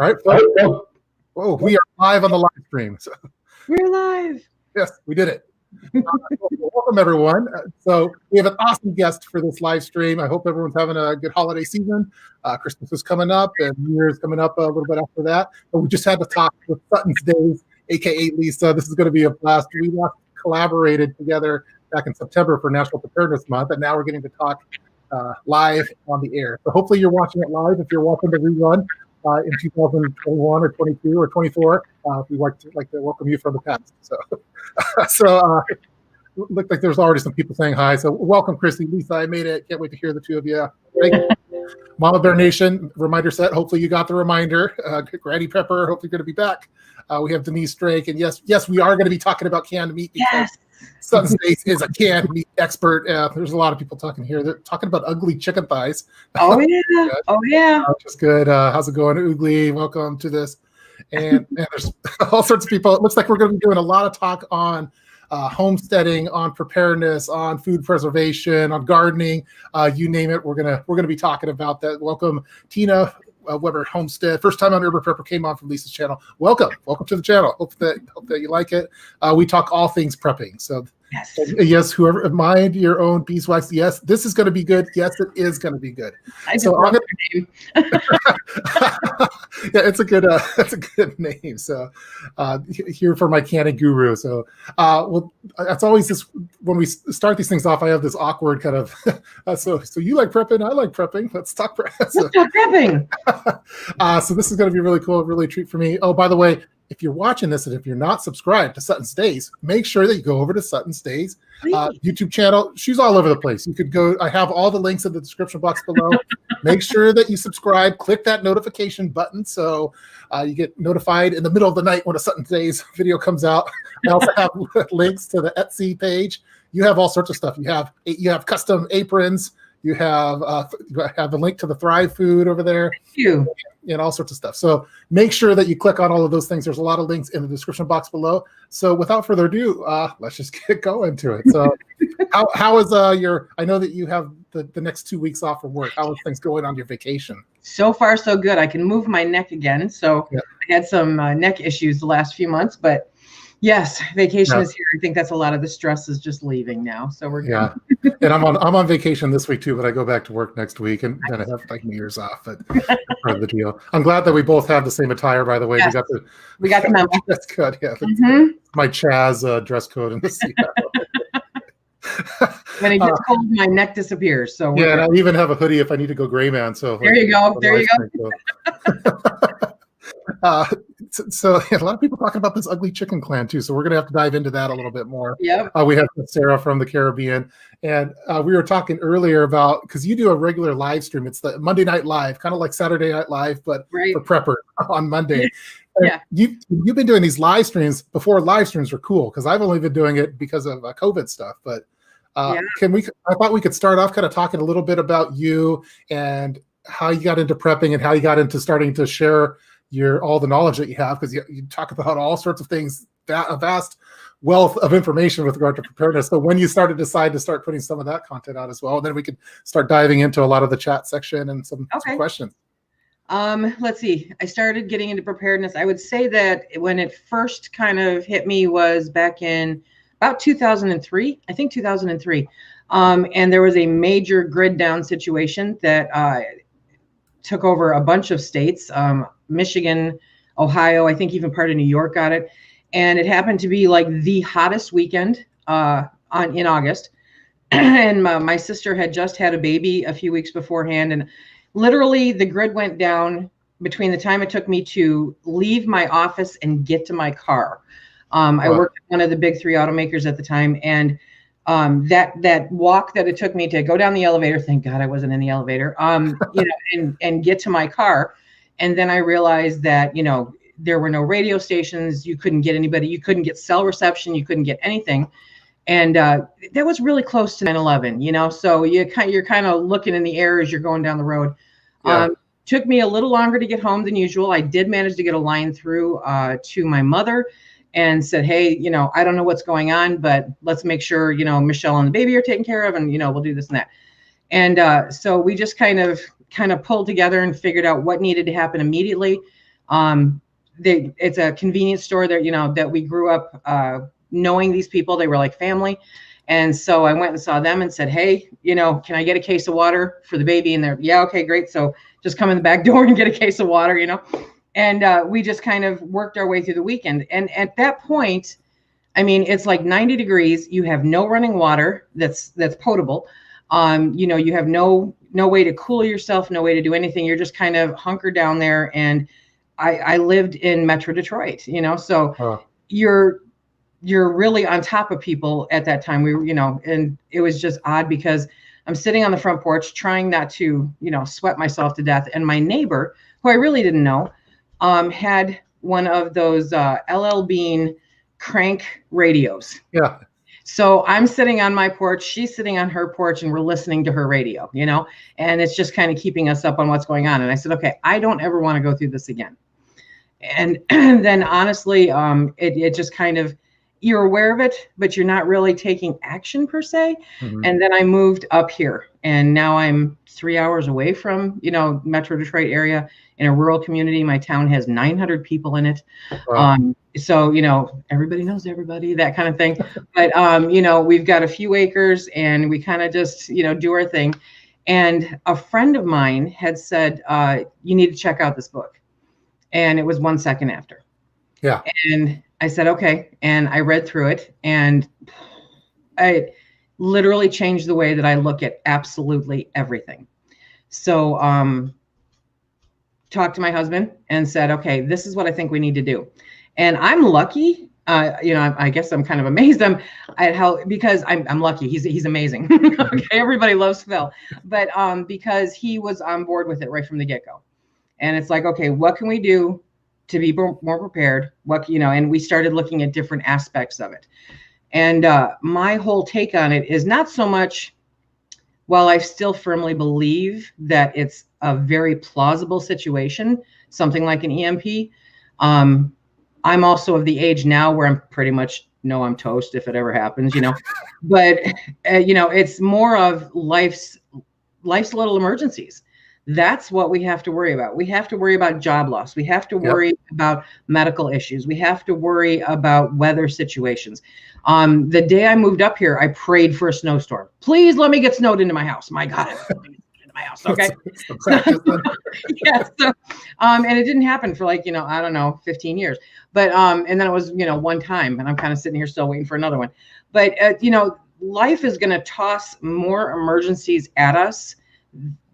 All right, folks. Whoa, we are live on the live stream. So, we're live. Yes, we did it. Welcome, everyone. So we have an awesome guest for this live stream. I hope everyone's having a good holiday season. Christmas is coming up, and New Year's coming up a little bit after that. But we just had to talk with SUTTONS DAZE, a.k.a. Lisa. This is going to be a blast. We collaborated together back in September for National Preparedness Month, and now we're getting to talk live on the air. So hopefully you're watching it live. If you're watching the rerun in 2021 or 22 or 24, we'd like to welcome you from the past. So looked like there's already some people saying hi. So welcome, Christy, Lisa. I made it. Can't wait to hear the two of you. Mama Bear Nation reminder set. Hopefully you got the reminder. Granny Pepper. Hopefully you're going to be back. We have Denise Drake, and yes, we are going to be talking about canned meat because SUTTONS DAZE is a canned meat expert. There's a lot of people talking here. They're talking about ugly chicken thighs. Oh yeah, oh yeah. Which is good. How's it going, Oogly? Welcome to this. And there's all sorts of people. It looks like we're going to be doing a lot of talk on homesteading, on preparedness, on food preservation, on gardening. You name it, we're gonna be talking about that. Welcome, Tina Weber Homestead. First time on Urban Prepper, came on from Lisa's channel. Welcome to the channel. Hope that you like it. We talk all things prepping. So yes, whoever, mind your own beeswax. Yes, this is going to be good. Yes, it is going to be good. Yeah, it's a good name. So here for my canning guru. So well, that's always this when we start these things off. I have this awkward kind of so you like prepping, I like prepping. Let's talk prepping. So this is going to be really cool, really a treat for me. Oh, by the way, if you're watching this and if you're not subscribed to SUTTONS DAZE, make sure that you go over to SUTTONS DAZE YouTube channel. She's all over the place. You could go. I have all the links in the description box below. Make sure that you subscribe. Click that notification button so you get notified in the middle of the night when a SUTTONS DAZE video comes out. I also have links to the Etsy page. You have all sorts of stuff. You have custom aprons. You have a link to the Thrive food over there. Thank you. And all sorts of stuff. So make sure that you click on all of those things. There's a lot of links in the description box below. So without further ado, let's just get going to it. So how is I know that you have the next 2 weeks off from work. How are things going on your vacation? So far, so good. I can move my neck again. So I had some neck issues the last few months, but yes, vacation is here. I think that's a lot of the stress is just leaving now. So we're good. Yeah. And I'm on vacation this week too, but I go back to work next week and then I have like New Year's off. But that's part of the deal. I'm glad that we both have the same attire, by the way. Yes. We got the memo. That's good. Yeah. My Chaz dress code in the seat. When it gets cold, my neck disappears. So and I even have a hoodie if I need to go gray man. So there you go. There you go. So a lot of people talking about this ugly chicken clan too. So we're going to have to dive into that a little bit more. Yep. We have Sarah from the Caribbean, and we were talking earlier about, because you do a regular live stream. It's the Monday Night Live, kind of like Saturday Night Live, but for prepper on Monday. You've been doing these live streams before live streams were cool, because I've only been doing it because of COVID stuff. But I thought we could start off kind of talking a little bit about you and how you got into prepping and how you got into starting to share all the knowledge that you have, because you talk about all sorts of things, a vast wealth of information with regard to preparedness. So when you decide to start putting some of that content out as well, then we could start diving into a lot of the chat section and some questions. Let's see. I started getting into preparedness. I would say that when it first kind of hit me was back in about 2003. I think 2003. And there was a major grid down situation that took over a bunch of states. Michigan, Ohio, I think even part of New York got it. And it happened to be like the hottest weekend in August. And my sister had just had a baby a few weeks beforehand. And literally the grid went down between the time it took me to leave my office and get to my car. I worked at one of the big 3 automakers at the time. And that walk that it took me to go down the elevator, thank God I wasn't in the elevator, and get to my car. And then I realized that, there were no radio stations. You couldn't get anybody. You couldn't get cell reception. You couldn't get anything. And that was really close to 9/11, so you're kind of looking in the air as you're going down the road. Took me a little longer to get home than usual. I did manage to get a line through to my mother and said, hey, I don't know what's going on, but let's make sure, Michelle and the baby are taken care of, and, we'll do this and that. And so we just kind of pulled together and figured out what needed to happen immediately. It's a convenience store that, that we grew up knowing these people. They were like family. And so I went and saw them and said, hey, can I get a case of water for the baby? And they're, yeah, okay, great. So just come in the back door and get a case of water, And we just kind of worked our way through the weekend. And at that point, I mean, it's like 90 degrees. You have no running water that's potable. You have no way to cool yourself, no way to do anything. You're just kind of hunkered down there. And I lived in Metro Detroit, so you're really on top of people at that time. We were, and it was just odd because I'm sitting on the front porch trying not to, sweat myself to death. And my neighbor, who I really didn't know, had one of those LL Bean crank radios. Yeah. So I'm sitting on my porch, she's sitting on her porch, and we're listening to her radio, and it's just kind of keeping us up on what's going on. And I said, okay, I don't ever want to go through this again. And then honestly, it just kind of, you're aware of it, but you're not really taking action per se. Mm-hmm. And then I moved up here, and now I'm 3 hours away from, Metro Detroit area in a rural community. My town has 900 people in it. Wow. So, everybody knows everybody, that kind of thing. But, we've got a few acres, and we kind of just, do our thing. And a friend of mine had said, you need to check out this book. And it was 1 second after. Yeah. And I said, okay. And I read through it, and I literally changed the way that I look at absolutely everything. So, talked to my husband and said, okay, this is what I think we need to do. And I'm lucky. I guess I'm kind of amazed at how, because I'm lucky. He's amazing. Okay. Everybody loves Phil, but, because he was on board with it right from the get-go. And it's like, okay, what can we do to be more prepared? And we started looking at different aspects of it. And my whole take on it is not so much, while I still firmly believe that it's a very plausible situation, something like an EMP, I'm also of the age now where I'm pretty much know I'm toast if it ever happens, but, it's more of life's little emergencies. That's what we have to worry about. We have to worry about job loss. We have to worry about medical issues. We have to worry about weather situations. The day I moved up here, I prayed for a snowstorm. Please let me get snowed into my house. My God, into my house. Okay. Yeah. So, and it didn't happen for 15 years. But, and then it was, one time, and I'm kind of sitting here still waiting for another one. But, life is going to toss more emergencies at us.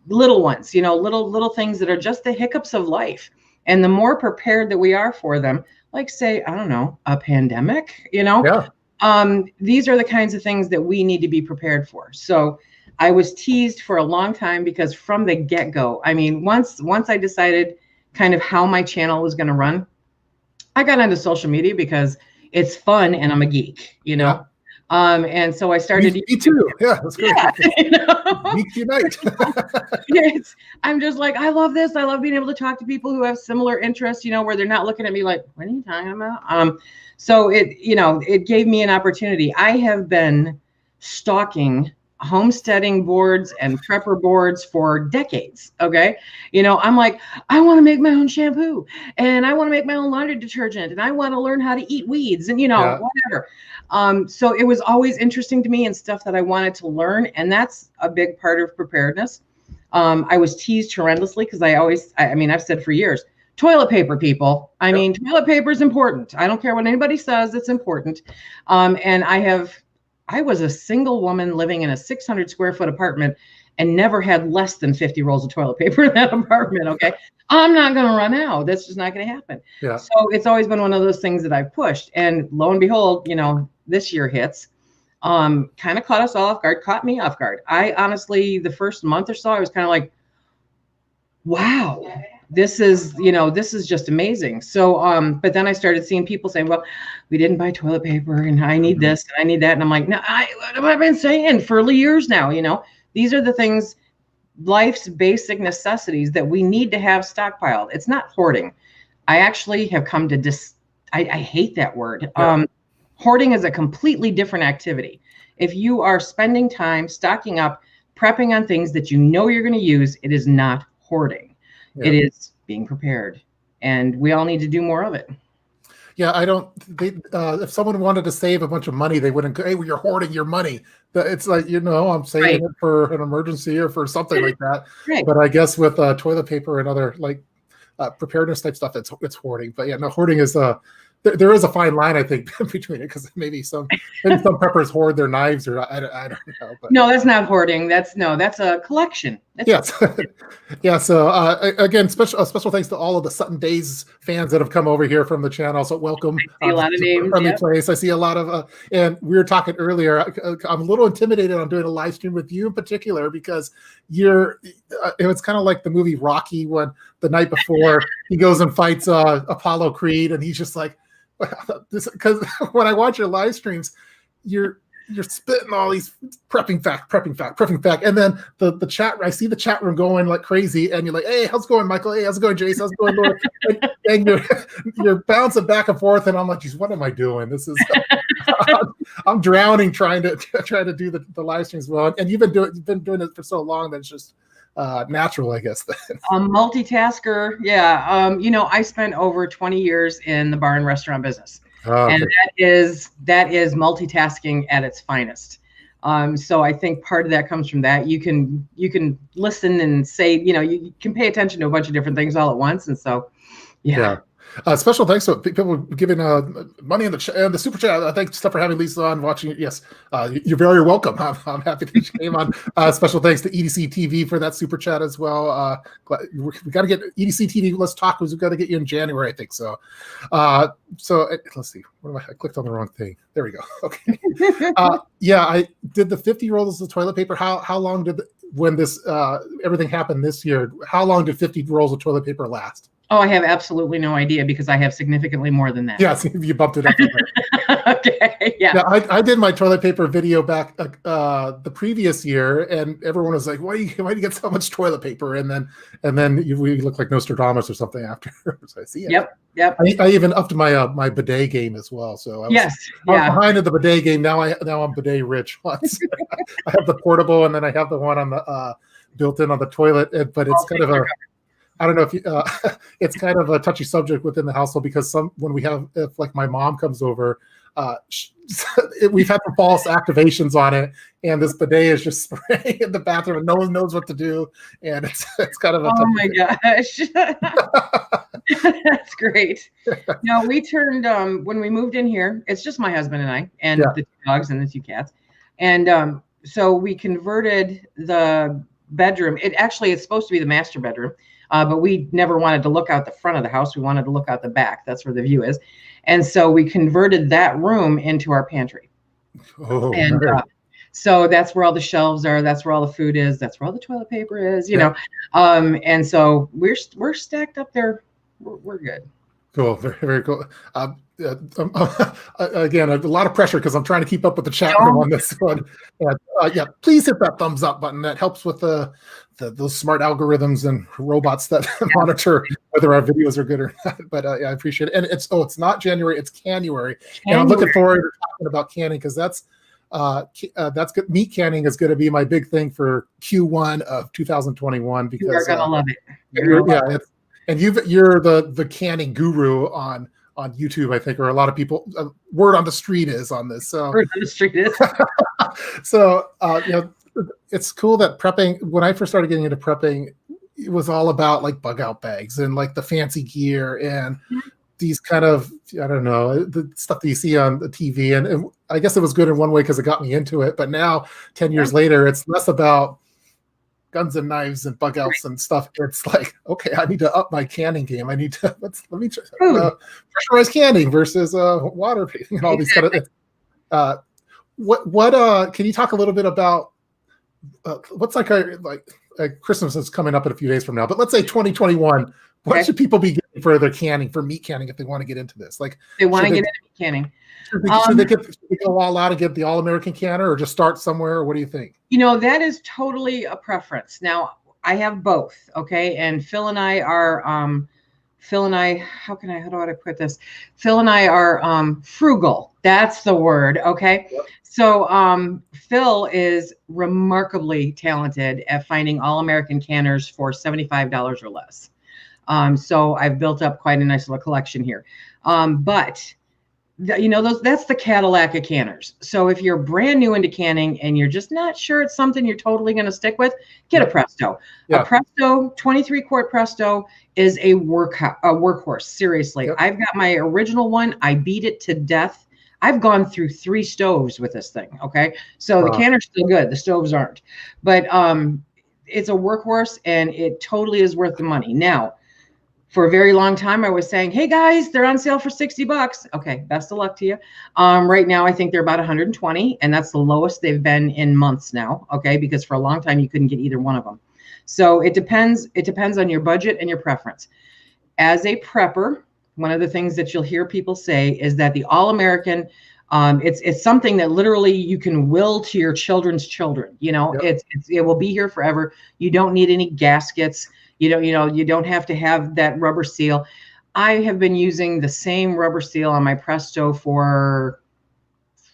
Little ones, little things that are just the hiccups of life. And the more prepared that we are for them, like say, I don't know, a pandemic, these are the kinds of things that we need to be prepared for. So I was teased for a long time because from the get-go, I mean, once I decided kind of how my channel was going to run, I got into social media because it's fun and I'm a geek, Yeah. And so I started. Me too. Yeah, that's great. Yeah, Geek unite. Yes, I'm just like, I love this. I love being able to talk to people who have similar interests, where they're not looking at me like, what are you talking about? So it gave me an opportunity. I have been stalking homesteading boards and prepper boards for decades. Okay. I'm like, I want to make my own shampoo, and I want to make my own laundry detergent, and I want to learn how to eat weeds, and whatever. So it was always interesting to me and stuff that I wanted to learn. And that's a big part of preparedness. I was teased horrendously because I've said for years, toilet paper, people. Toilet paper is important. I don't care what anybody says, it's important. And I was a single woman living in a 600 square foot apartment and never had less than 50 rolls of toilet paper in that apartment. Okay. I'm not going to run out. That's just not going to happen. Yeah. So it's always been one of those things that I've pushed. And lo and behold, this year hits, kind of caught me off guard. I honestly, the first month or so, I was kind of like, wow, this is just amazing. So, but then I started seeing people saying, well, we didn't buy toilet paper, and I need this and I need that. And I'm like, no, what have I been saying for years now? These are the things, life's basic necessities that we need to have stockpiled. It's not hoarding. I actually have come to I hate that word. Yeah. Hoarding is a completely different activity. If you are spending time stocking up, prepping on things that you're going to use, it is not hoarding. Yeah. It is being prepared. and we all need to do more of it. Yeah, I don't. If someone wanted to save a bunch of money, they wouldn't go, "Hey, well, you're hoarding your money." It's like, I'm saving it for an emergency or for something like that. Right. But I guess with toilet paper and other like preparedness type stuff, it's hoarding. But yeah, no, hoarding is there is a fine line, I think, between it, because maybe some preppers hoard their knives, or I don't know. But. No, that's not hoarding. That's a collection. Yes. Yeah. So again, special thanks to all of the Sutton Daze fans that have come over here from the channel. So welcome. I see a lot of names. Yep. Place. I see a lot of, and we were talking earlier. I'm a little intimidated on doing a live stream with you in particular because it's kind of like the movie Rocky, when the night before he goes and fights Apollo Creed, and he's just like, because when I watch your live streams, you're spitting all these prepping fact, and then the chat. I see the chat room going like crazy, and you're like, "Hey, how's it going, Michael? Hey, how's it going, Jace? How's it going, Laura?" and you're bouncing back and forth, and I'm like, "Geez, what am I doing? This is I'm drowning trying to do the live streams well." And you've been doing it for so long that it's just natural, I guess. A multitasker, yeah. I spent over 20 years in the bar and restaurant business. Okay. And that is multitasking at its finest. So I think part of that comes from that. You can listen and say, you can pay attention to a bunch of different things all at once. And so, yeah. Special thanks to people giving money in the super chat. Thanks for having Lisa on, watching. Yes, you're very welcome. I'm happy that you came on. Special thanks to EDC TV for that super chat as well. We got to get EDC TV. Let's talk. We've got to get you in January, I think. So, let's see. I clicked on the wrong thing. There we go. Okay. I did the 50 rolls of toilet paper. How long did when this everything happened this year? How long did 50 rolls of toilet paper last? Oh, I have absolutely no idea because I have significantly more than that. Yeah, so you bumped it up. Okay, yeah. I did my toilet paper video back the previous year, and everyone was like, "Why do you get so much toilet paper?" And then we look like Nostradamus or something after. So I see it. Yep. I even upped my my bidet game as well. So I was behind in the bidet game. Now I'm bidet rich. I have the portable, and then I have the one on the built in on the toilet. But it's kind of a I don't know if it's kind of a touchy subject within the household because if like my mom comes over, we've had some false activations on it, and this bidet is just spraying in the bathroom, and no one knows what to do, and it's kind of a my gosh, that's great. No, we turned when we moved in here. It's just my husband and I, and the 2 dogs and the 2 cats, and so we converted the bedroom. It's supposed to be the master bedroom. But we never wanted to look out the front of the house. We wanted to look out the back. That's where the view is. And so we converted that room into our pantry. Oh, and so that's where all the shelves are. That's where all the food is. That's where all the toilet paper is, you know. And so we're stacked up there. We're good. Cool. Very, very cool. Again, a lot of pressure because I'm trying to keep up with the chat room on this one. Please hit that thumbs up button. That helps with those smart algorithms and robots that monitor whether our videos are good or not. But I appreciate it. And it's not January, it's Canuary. And I'm looking forward to talking about canning because that's good. Meat canning is going to be my big thing for Q1 of 2021 because you're gonna love it. And you're the canning guru on YouTube, I think, or a lot of people. Word on the street is on this. So word on the street is. So it's cool that prepping. When I first started getting into prepping, it was all about like bug out bags and like the fancy gear and these kind of the stuff that you see on the TV. And I guess it was good in one way because it got me into it. But now, 10 years later, it's less about guns and knives and bug outs and stuff. It's like, okay, I need to up my canning game. I need to let me try pressurized canning versus water and all these kind of. What can you talk a little bit about? What's like Christmas is coming up in a few days from now, but let's say 2021. What should people be getting for their canning, for meat canning, if they want to get into this? Like, they want to get into meat canning. Should they go all out and get the All-American canner, or just start somewhere? Or what do you think? That is totally a preference. Now, I have both, okay? And Phil and I are, how do I put this? Phil and I are frugal. That's the word, okay? Yep. So Phil is remarkably talented at finding All-American canners for $75 or less. So I've built up quite a nice little collection here. But that's the Cadillac of canners. So if you're brand new into canning and you're just not sure it's something you're totally going to stick with, get a Presto. Yeah. A Presto, 23-quart Presto is a workhorse. Seriously. Yep. I've got my original one. I beat it to death. I've gone through 3 stoves with this thing. Okay. So the canner's still good. The stoves aren't. But it's a workhorse and it totally is worth the money. Now, for a very long time, I was saying, hey guys, they're on sale for $60. Okay, best of luck to you. Right now, I think they're about 120, and that's the lowest they've been in months now. Okay, because for a long time you couldn't get either one of them. So it depends. It depends on your budget and your preference. As a prepper, one of the things that you'll hear people say is that the All-American, it's something that literally you can will to your children's children. It will be here forever. You don't need any gaskets. You don't have to have that rubber seal. I have been using the same rubber seal on my Presto for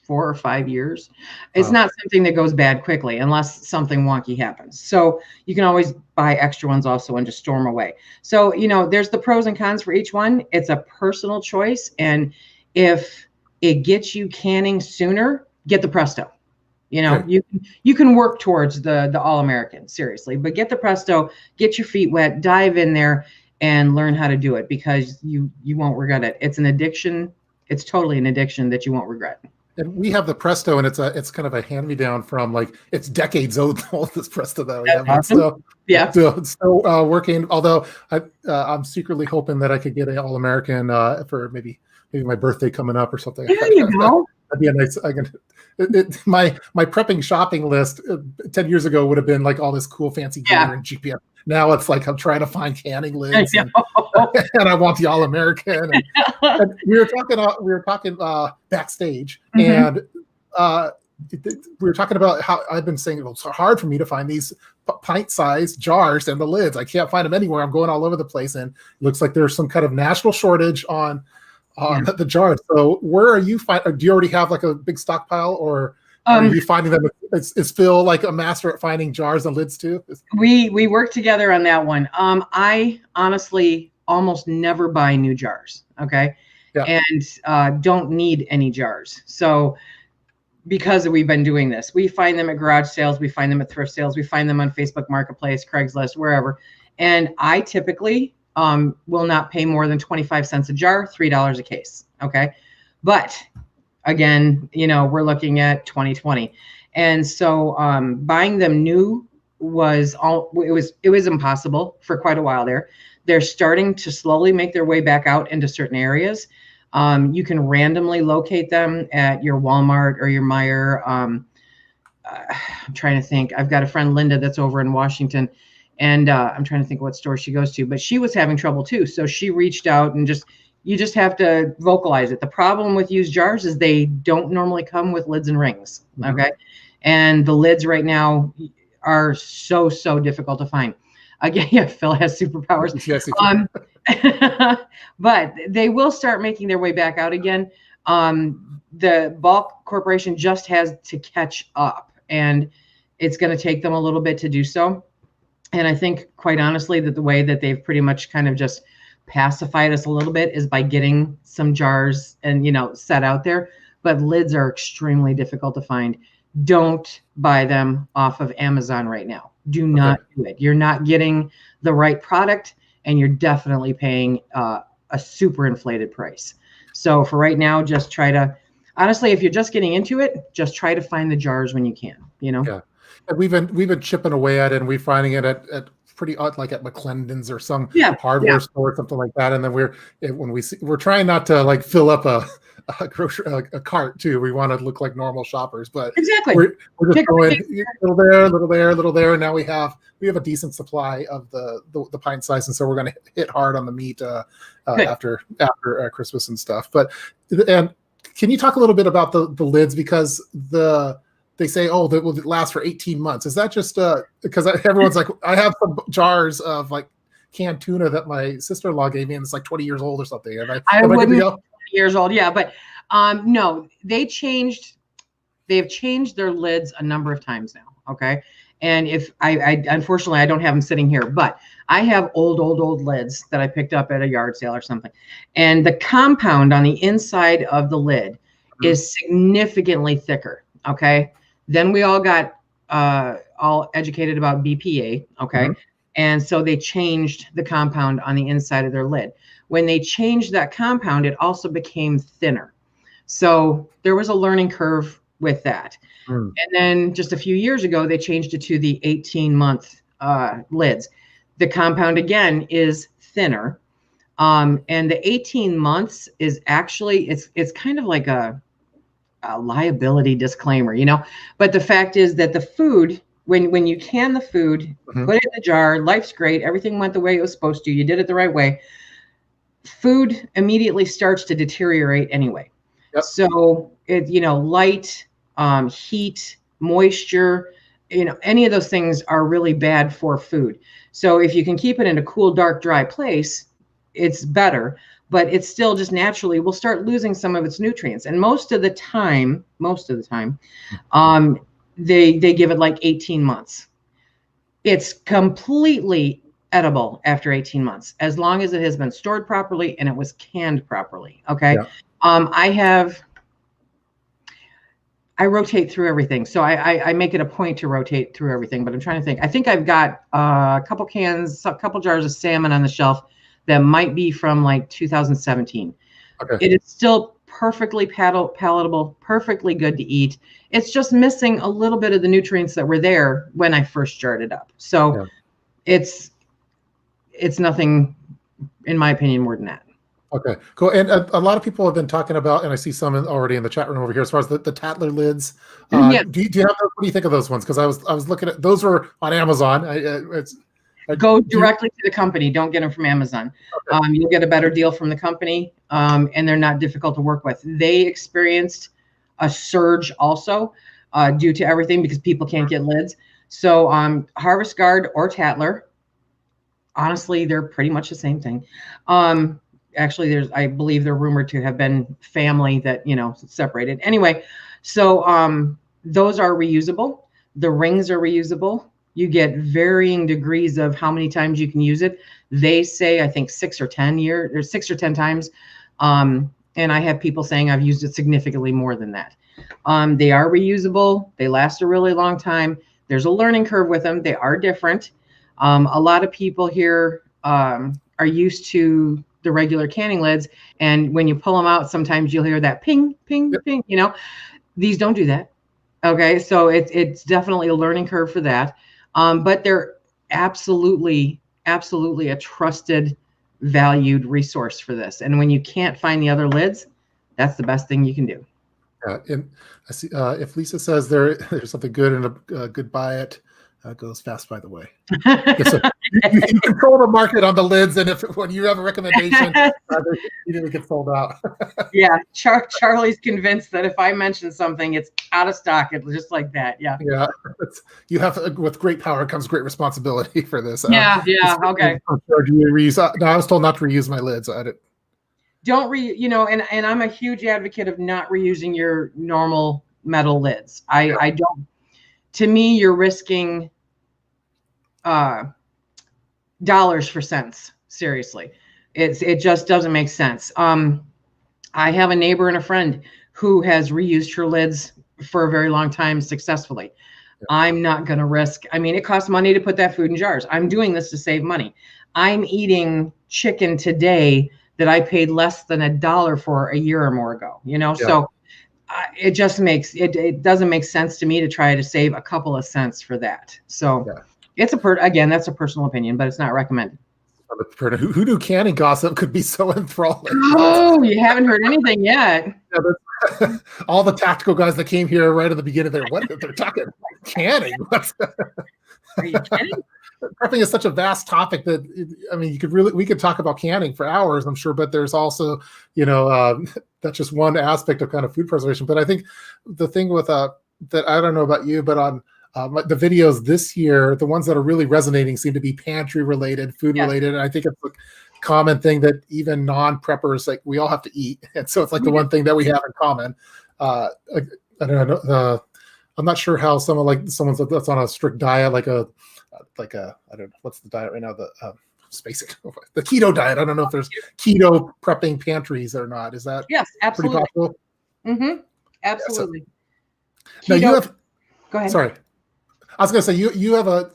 4 or 5 years. It's not something that goes bad quickly unless something wonky happens. So you can always buy extra ones also and just store them away. So, there's the pros and cons for each one. It's a personal choice. And if it gets you canning sooner, get the Presto. You can work towards the All-American, seriously, but get the Presto, get your feet wet, dive in there and learn how to do it because you won't regret it. It's an addiction. It's totally an addiction that you won't regret. And we have the Presto, and it's kind of a hand-me-down from it's decades old, this Presto that we have. Awesome. It's still working, although I'm secretly hoping that I could get an All-American for maybe my birthday coming up or something. There you go. That'd be a nice. My prepping shopping list 10 years ago would have been like all this cool fancy gear and GPS. Now it's like I'm trying to find canning lids, and I want the All-American. And we were talking backstage, and we were talking about how I've been saying it's hard for me to find these pint-sized jars and the lids. I can't find them anywhere. I'm going all over the place, and it looks like there's some kind of national shortage on the jars. So where are you do you already have like a big stockpile, or are you finding them? Is Phil like a master at finding jars and lids too? We work together on that one. I honestly almost never buy new jars. Okay. Yeah. And don't need any jars. So because we've been doing this, we find them at garage sales, we find them at thrift sales, we find them on Facebook Marketplace, Craigslist, wherever. And I typically will not pay more than 25 cents a jar, $3 a case. Okay. But again, we're looking at 2020. And so buying them new was impossible for quite a while there. They're starting to slowly make their way back out into certain areas. You can randomly locate them at your Walmart or your Meijer. I'm trying to think. I've got a friend, Linda, that's over in Washington. And I'm trying to think what store she goes to, but she was having trouble too. So she reached out and you just have to vocalize it. The problem with used jars is they don't normally come with lids and rings. Mm-hmm. Okay. And the lids right now are so difficult to find. Again, Phil has superpowers. Yes, but they will start making their way back out again. The bulk corporation just has to catch up, and it's going to take them a little bit to do so. And I think, quite honestly, that the way that they've pretty much kind of just pacified us a little bit is by getting some jars and, set out there. But lids are extremely difficult to find. Don't buy them off of Amazon right now. Do not do it. You're not getting the right product, and you're definitely paying a super inflated price. So for right now, just try to, honestly, if you're just getting into it, just try to find the jars when you can, Yeah. And we've been chipping away at it, and we're finding it at pretty odd, like at McClendon's or some hardware store or something like that. And then we're trying not to like fill up a cart too. We want to look like normal shoppers, but exactly we're just going little there, little there. And now we have a decent supply of the pint size, and so we're going to hit hard on the meat after Christmas and stuff. And can you talk a little bit about the lids, because they say, that will last for 18 months. Is that just because everyone's like, I have some jars of like canned tuna that my sister-in-law gave me, and it's like 20 years old or something. I wouldn't 20 years old. Yeah. But no, they've changed their lids a number of times now. Okay. And if I unfortunately, I don't have them sitting here, but I have old lids that I picked up at a yard sale or something. And the compound on the inside of the lid is significantly thicker. Okay. Then we all got all educated about BPA. Okay. And so they changed the compound on the inside of their lid. When they changed that compound, it also became thinner. So there was a learning curve with that. And then just a few years ago, they changed it to the 18-month lids. The compound, again, is thinner. And the 18 months is actually, it's kind of like a liability disclaimer, you know. But the fact is that the food, when you can the food, put it in the jar, life's great, everything went the way it was supposed to, you did it the right way, food immediately starts to deteriorate anyway. So it, you know, light, heat, moisture, you know, any of those things are really bad for food. So if you can keep it in a cool, dark, dry place, it's better, but it's still just naturally will start losing some of its nutrients. And most of the time, they give it like 18 months. It's completely edible after 18 months, as long as it has been stored properly and it was canned properly. Okay. I rotate through everything. So I make it a point to rotate through everything, but I'm trying to think. I think I've got a couple cans, a couple jars of salmon on the shelf that might be from like 2017. Okay. It is still perfectly palatable, perfectly good to eat. It's just missing a little bit of the nutrients that were there when I first jarred it up. So it's nothing, in my opinion, more than that. Okay, cool. And a lot of people have been talking about, and I see some already in the chat room over here, as far as the Tattler lids. Do you have those? What do you think of those ones? Because I was looking at those were on Amazon. Go directly to the company. Don't get them from Amazon. Okay. You'll get a better deal from the company, and they're not difficult to work with. They experienced a surge also due to everything because people can't get lids. So Harvest Guard or Tattler, honestly, they're pretty much the same thing. Actually, I believe they're rumored to have been family that, you know, separated. Anyway, so those are reusable. The rings are reusable. You get varying degrees of how many times you can use it. They say, I think 6 or 10 times. And I have people saying I've used it significantly more than that. They are reusable. They last a really long time. There's a learning curve with them. They are different. A lot of people here are used to the regular canning lids, and when you pull them out, sometimes you'll hear that ping, ping, ping. You know, these don't do that. Okay, so it's definitely a learning curve for that, but they're absolutely a trusted, valued resource for this. And when you can't find the other lids, that's the best thing you can do. And I see if Lisa says there's something good and a good buy it. Goes fast, by the way. So you control the market on the lids, and when you have a recommendation, you didn't get sold out. Yeah, Charlie's convinced that if I mention something, it's out of stock. It's just like that. Yeah. Yeah. You have with great power comes great responsibility for this. Yeah. Okay. No, I was told not to reuse my lids. Don't you know, and I'm a huge advocate of not reusing your normal metal lids. I don't. To me, you're risking dollars for cents. Seriously, it just doesn't make sense. I have a neighbor and a friend who has reused her lids for a very long time successfully. Yeah. I'm not going to risk. I mean, it costs money to put that food in jars. I'm doing this to save money. I'm eating chicken today that I paid less than $1 for a year or more ago. You know, so. It just it doesn't make sense to me to try to save a couple of cents for that. So it's again, that's a personal opinion, but it's not recommended. Who knew canning gossip could be so enthralling? Oh, you haven't heard anything yet. Yeah, all the tactical guys that came here right at the beginning there, what they're talking canning. Are you kidding? Prepping is such a vast topic that we could talk about canning for hours, I'm sure, but there's also, you know, that's just one aspect of kind of food preservation. But I think the thing with that, I don't know about you, but on the videos this year, the ones that are really resonating seem to be pantry related, food related. And I think it's a common thing that even non-preppers, like, we all have to eat. And so it's like the one thing that we have in common. I don't know. I'm not sure how someone's that's on a strict diet, like a I don't know what's the diet right now. Spacing the keto diet. I don't know if there's keto prepping pantries or not. Is that yes, absolutely pretty possible? Mm-hmm. Absolutely. Now you have. Go ahead. Sorry, I was going to say you have a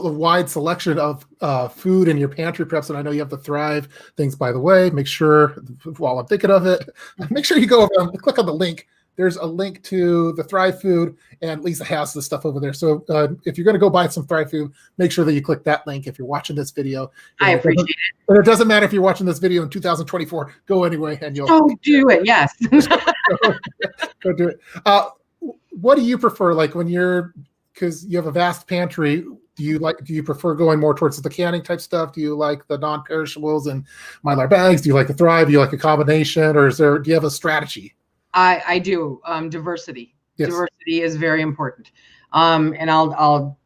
wide selection of food in your pantry preps, and I know you have the Thrive things. By the way, make sure while I'm thinking of it, make sure you go over and click on the link. There's a link to the Thrive food, and Lisa has the stuff over there. So if you're going to go buy some Thrive food, make sure that you click that link if you're watching this video. I appreciate it. But it doesn't matter if you're watching this video in 2024. Go anyway, and you'll do it. Yes. go do it. What do you prefer? Like because you have a vast pantry. Do you prefer going more towards the canning type stuff? Do you like the non-perishables and Mylar bags? Do you like the Thrive? Do you like a combination, or do you have a strategy? I do. Diversity. Yes. Diversity is very important. And I'll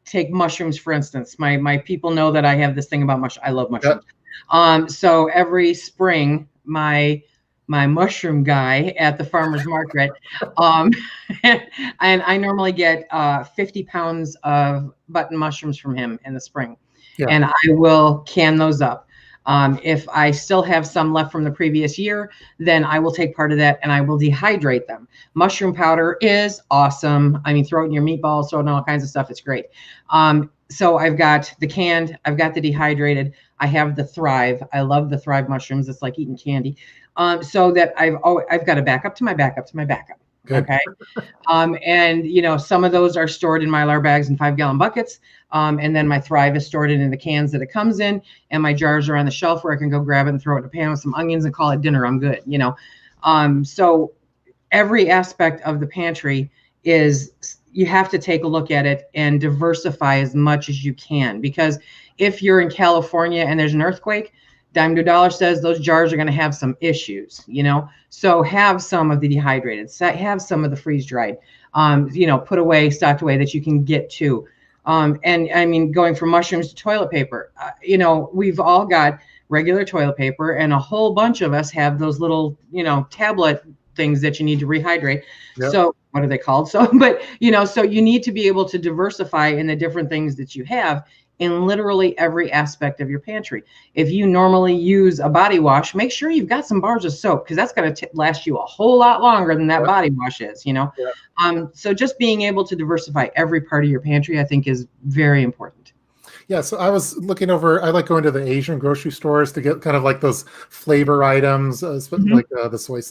take mushrooms, for instance. My people know that I have this thing about mushrooms. I love mushrooms. Yep. So every spring, my mushroom guy at the farmer's market, and I normally get 50 pounds of button mushrooms from him in the spring. Yeah. And I will can those up. If I still have some left from the previous year, then I will take part of that and I will dehydrate them. Mushroom powder is awesome. I mean, throw it in your meatballs, throw it in all kinds of stuff. It's great. So I've got the canned, I've got the dehydrated, I have the Thrive. I love the Thrive mushrooms. It's like eating candy. So that I've got a backup to my backup to my backup. Good. Okay. And some of those are stored in Mylar bags and 5-gallon buckets. And then my Thrive is stored in the cans that it comes in, and my jars are on the shelf where I can go grab it and throw it in a pan with some onions and call it dinner. I'm good. So every aspect of the pantry is, you have to take a look at it and diversify as much as you can, because if you're in California and there's an earthquake, dime to dollar says those jars are going to have some issues, so have some of the dehydrated, have some of the freeze dried, put away, stocked away that you can get to. And I mean, going from mushrooms to toilet paper, we've all got regular toilet paper, and a whole bunch of us have those little, tablet things that you need to rehydrate. Yep. So what are they called? So, but, so you need to be able to diversify in the different things that you have in literally every aspect of your pantry. If you normally use a body wash, make sure you've got some bars of soap, because that's going to last you a whole lot longer than that body wash is, Yeah. So just being able to diversify every part of your pantry, I think, is very important. Yeah, so I was looking over, I like going to the Asian grocery stores to get kind of like those flavor items, like the soy.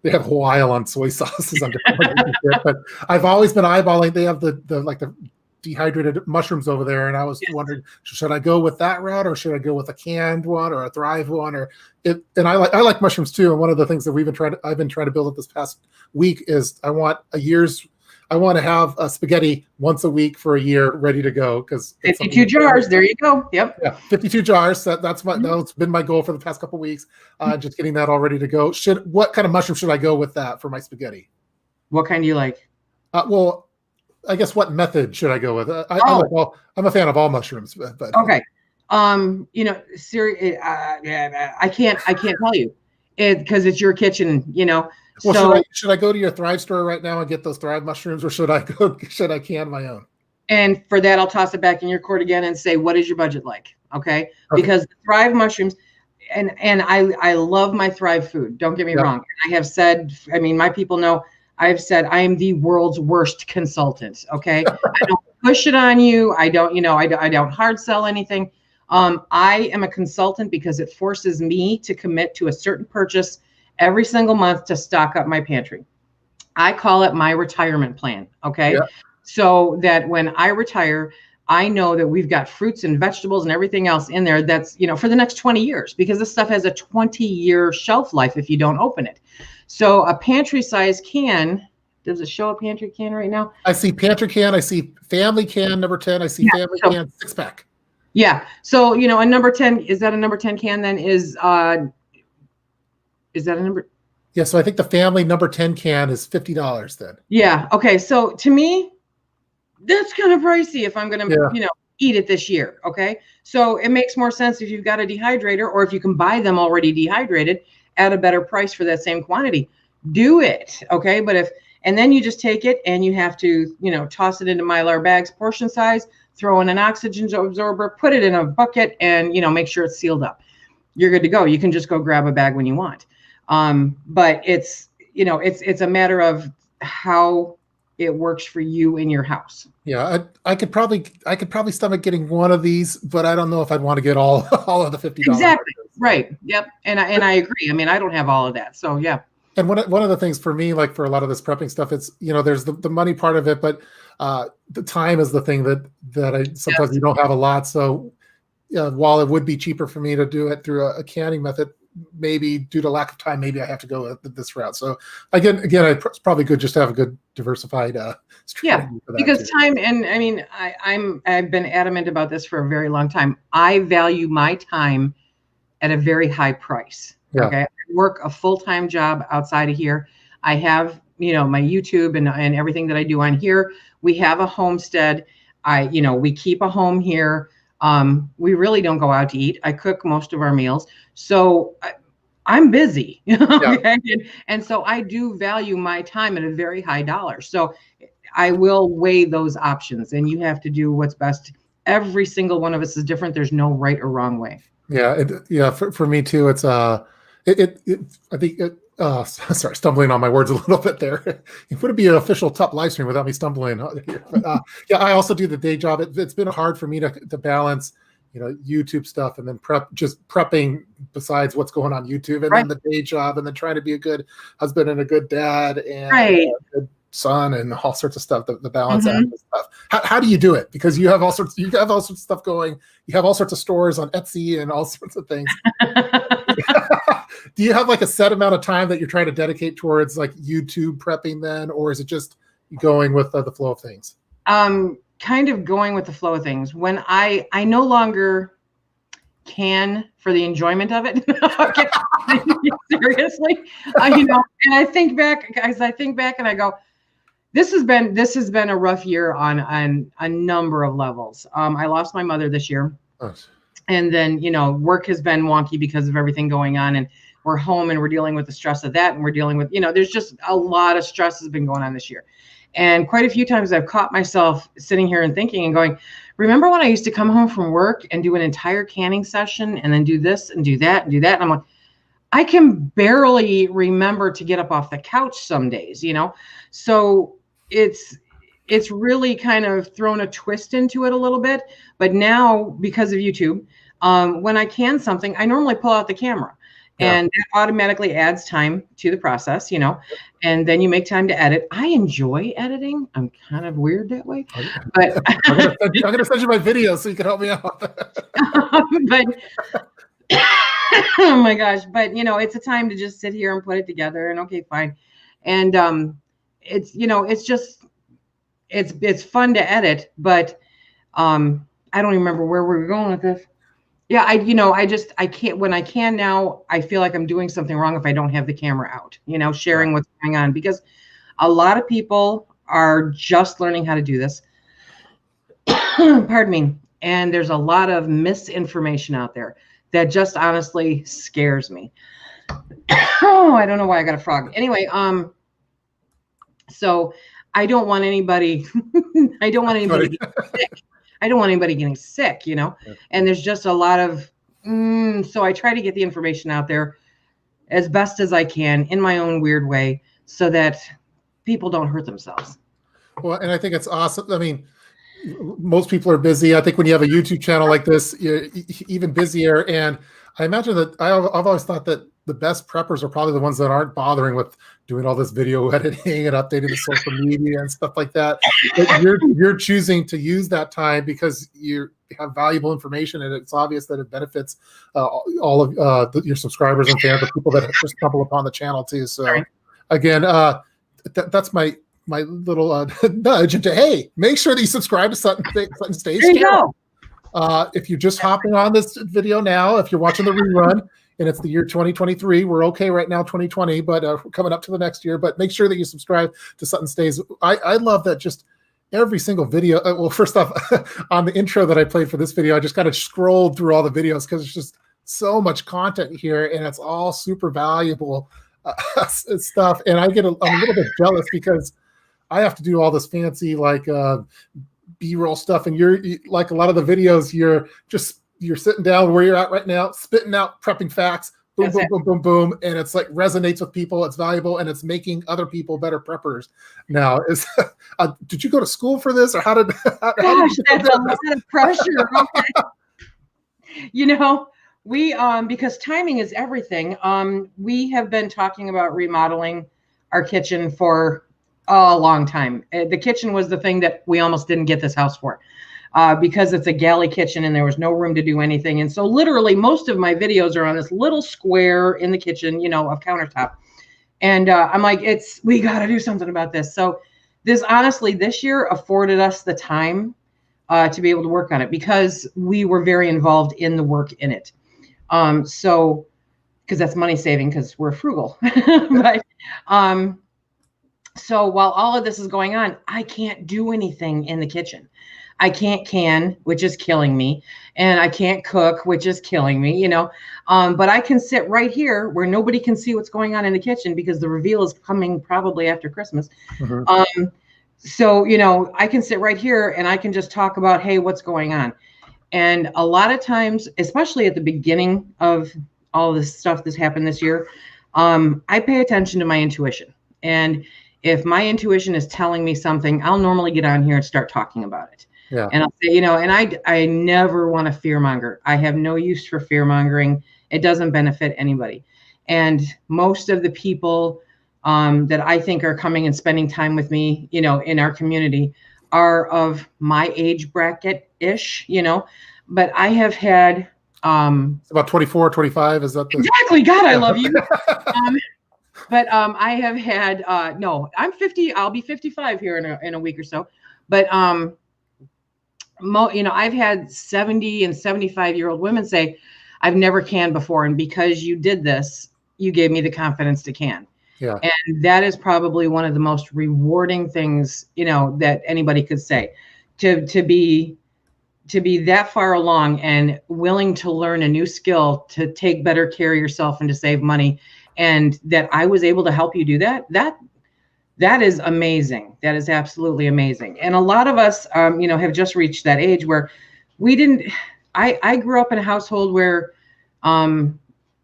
They have Hawaiian on soy sauces on different but I've always been eyeballing, they have the dehydrated mushrooms over there, and I was wondering, should I go with that route, or should I go with a canned one or a Thrive one, and I like mushrooms too. And one of the things that I've been trying to build up this past week is I want to have a spaghetti once a week for a year ready to go, because 52 jars. There you go. Yep. Yeah, 52 jars. That's been my goal for the past couple of weeks. Just getting that all ready to go. What kind of mushroom should I go with that for my spaghetti? What kind do you like? Well, I guess what method should I go with? I'm a fan of all mushrooms, but okay. I can't tell you because it's your kitchen, Well, so should I go to your Thrive store right now and get those Thrive mushrooms, or should I can my own? And for that, I'll toss it back in your court again and say, what is your budget like? Okay. Because the Thrive mushrooms, and I love my Thrive food. Don't get me wrong. I have said, my people know, I've said I am the world's worst consultant. Okay. I don't push it on you. I don't, I don't hard sell anything. I am a consultant because it forces me to commit to a certain purchase every single month to stock up my pantry. I call it my retirement plan. Okay. Yeah. So that when I retire, I know that we've got fruits and vegetables and everything else in there that's, for the next 20 years, because this stuff has a 20-year shelf life if you don't open it. So a pantry size can, does it show a pantry can right now? I see pantry can. I see family can number 10. I see family can 6-pack. Yeah. So, a number 10, is that a number 10 can then? Is that a number? Yeah. So I think the family number 10 can is $50 then. Yeah. Okay. So to me, that's kind of pricey if I'm going to, eat it this year. Okay. So it makes more sense if you've got a dehydrator, or if you can buy them already dehydrated at a better price for that same quantity, do it. Okay. But And then you just take it and you have to, toss it into Mylar bags, portion size, throw in an oxygen absorber, put it in a bucket, and, make sure it's sealed up. You're good to go. You can just go grab a bag when you want. But it's a matter of how it works for you in your house. Yeah, I could probably stomach getting one of these, but I don't know if I'd want to get all of the $50. Exactly. Right. Yep. And I agree. I mean, I don't have all of that. So yeah. And one of the things for me, like for a lot of this prepping stuff, it's, there's the money part of it, but the time is the thing that I sometimes you don't have a lot. So while it would be cheaper for me to do it through a canning method, maybe due to lack of time, maybe I have to go this route. So again, it's probably good just to have a good diversified strategy for that because too. Time, and I mean, I've been adamant about this for a very long time. I value my time at a very high price. Yeah. Okay. I work a full-time job outside of here. I have, my YouTube and everything that I do on here. We have a homestead. We keep a home here. We really don't go out to eat. I cook most of our meals. So I'm busy. Okay? And so I do value my time at a very high dollar. So I will weigh those options, and you have to do what's best. Every single one of us is different. There's no right or wrong way. Yeah. For me too, it's, I think sorry, stumbling on my words a little bit there. It wouldn't be an official top live stream without me stumbling here. But, I also do the day job. It's been hard for me to balance, YouTube stuff and then prepping besides what's going on YouTube, and then the day job, and then trying to be a good husband and a good dad and a good son and all sorts of stuff. The balance act and stuff. How do you do it? Because you have all sorts of stuff going. You have all sorts of stores on Etsy and all sorts of things. Do you have like a set amount of time that you're trying to dedicate towards like YouTube prepping then, or is it just going with the flow of things? Kind of going with the flow of things. When I no longer can for the enjoyment of it. Seriously, and I think back and I go, this has been a rough year on a number of levels. I lost my mother this year. Nice. And then, work has been wonky because of everything going on, and we're home and we're dealing with the stress of that. And we're dealing with, there's just a lot of stress has been going on this year. And quite a few times I've caught myself sitting here and thinking and going, remember when I used to come home from work and do an entire canning session and then do this and do that and do that? And I'm like, I can barely remember to get up off the couch some days, So it's really kind of thrown a twist into it a little bit. But now, because of YouTube, when I can something, I normally pull out the camera. And that automatically adds time to the process, and then you make time to edit. I enjoy editing. I'm kind of weird that way, but I'm gonna send you my videos so you can help me out. But oh my gosh, but it's a time to just sit here and put it together, and okay, fine. And it's it's fun to edit, but I don't remember where we were going with this. Yeah, I can't, when I can now, I feel like I'm doing something wrong if I don't have the camera out, sharing what's going on, because a lot of people are just learning how to do this. Pardon me. And there's a lot of misinformation out there that just honestly scares me. Oh, I don't know why I got a frog. Anyway, so I don't want anybody, getting sick. I don't want anybody getting sick, and there's just a lot of, so I try to get the information out there as best as I can in my own weird way so that people don't hurt themselves. Well, and I think it's awesome. I mean, most people are busy. I think when you have a YouTube channel like this, you're even busier. And I imagine that I've always thought that the best preppers are probably the ones that aren't bothering with doing all this video editing and updating the social media and stuff like that. But you're choosing to use that time because you have valuable information, and it's obvious that it benefits all of your subscribers and fans, the people that just stumble upon the channel too. So again, that's my little nudge into, hey, make sure that you subscribe to Sutton's Daze. There you go. If you're just hopping on this video now, if you're watching the rerun, and it's the year 2023. We're okay right now, 2020, but we're coming up to the next year. But make sure that you subscribe to Sutton's Daze. I love that just every single video. Well, first off, on the intro that I played for this video, I just kind of scrolled through all the videos because it's just so much content here, and it's all super valuable. stuff, and I'm a little bit jealous because I have to do all this fancy like B-roll stuff, and you're like a lot of the videos, you're sitting down where you're at right now, spitting out prepping facts, boom, boom, boom, boom, boom, and it's like resonates with people. It's valuable, and it's making other people better preppers. Now, did you go to school for this, or how did? Gosh, that's a lot of pressure. You know, we because timing is everything. We have been talking about remodeling our kitchen for a long time. The kitchen was the thing that we almost didn't get this house for. Because it's a galley kitchen and there was no room to do anything. And so literally most of my videos are on this little square in the kitchen, of countertop. And I'm like, we got to do something about this. So this year afforded us the time to be able to work on it because we were very involved in the work in it. So, because that's money saving because we're frugal. But so while all of this is going on, I can't do anything in the kitchen. I can't can, which is killing me. And I can't cook, which is killing me, but I can sit right here where nobody can see what's going on in the kitchen because the reveal is coming probably after Christmas. Mm-hmm. So, I can sit right here and I can just talk about, hey, what's going on? And a lot of times, especially at the beginning of all this stuff that's happened this year, I pay attention to my intuition. And if my intuition is telling me something, I'll normally get on here and start talking about it. Yeah. And I'll say, and I never want to fearmonger. I have no use for fearmongering. It doesn't benefit anybody. And most of the people that I think are coming and spending time with me, in our community are of my age bracket-ish, but I have had... it's about 24, 25, is that the... Exactly. God, I love you. But I have had, no, I'm 50, I'll be 55 here in a week or so. But, I've had 70 and 75-year-old women say, I've never canned before. And because you did this, you gave me the confidence to can. Yeah. And that is probably one of the most rewarding things, that anybody could say, to be that far along and willing to learn a new skill, to take better care of yourself and to save money. And that I was able to help you do that. That is amazing. That is absolutely amazing. And a lot of us, have just reached that age where I grew up in a household where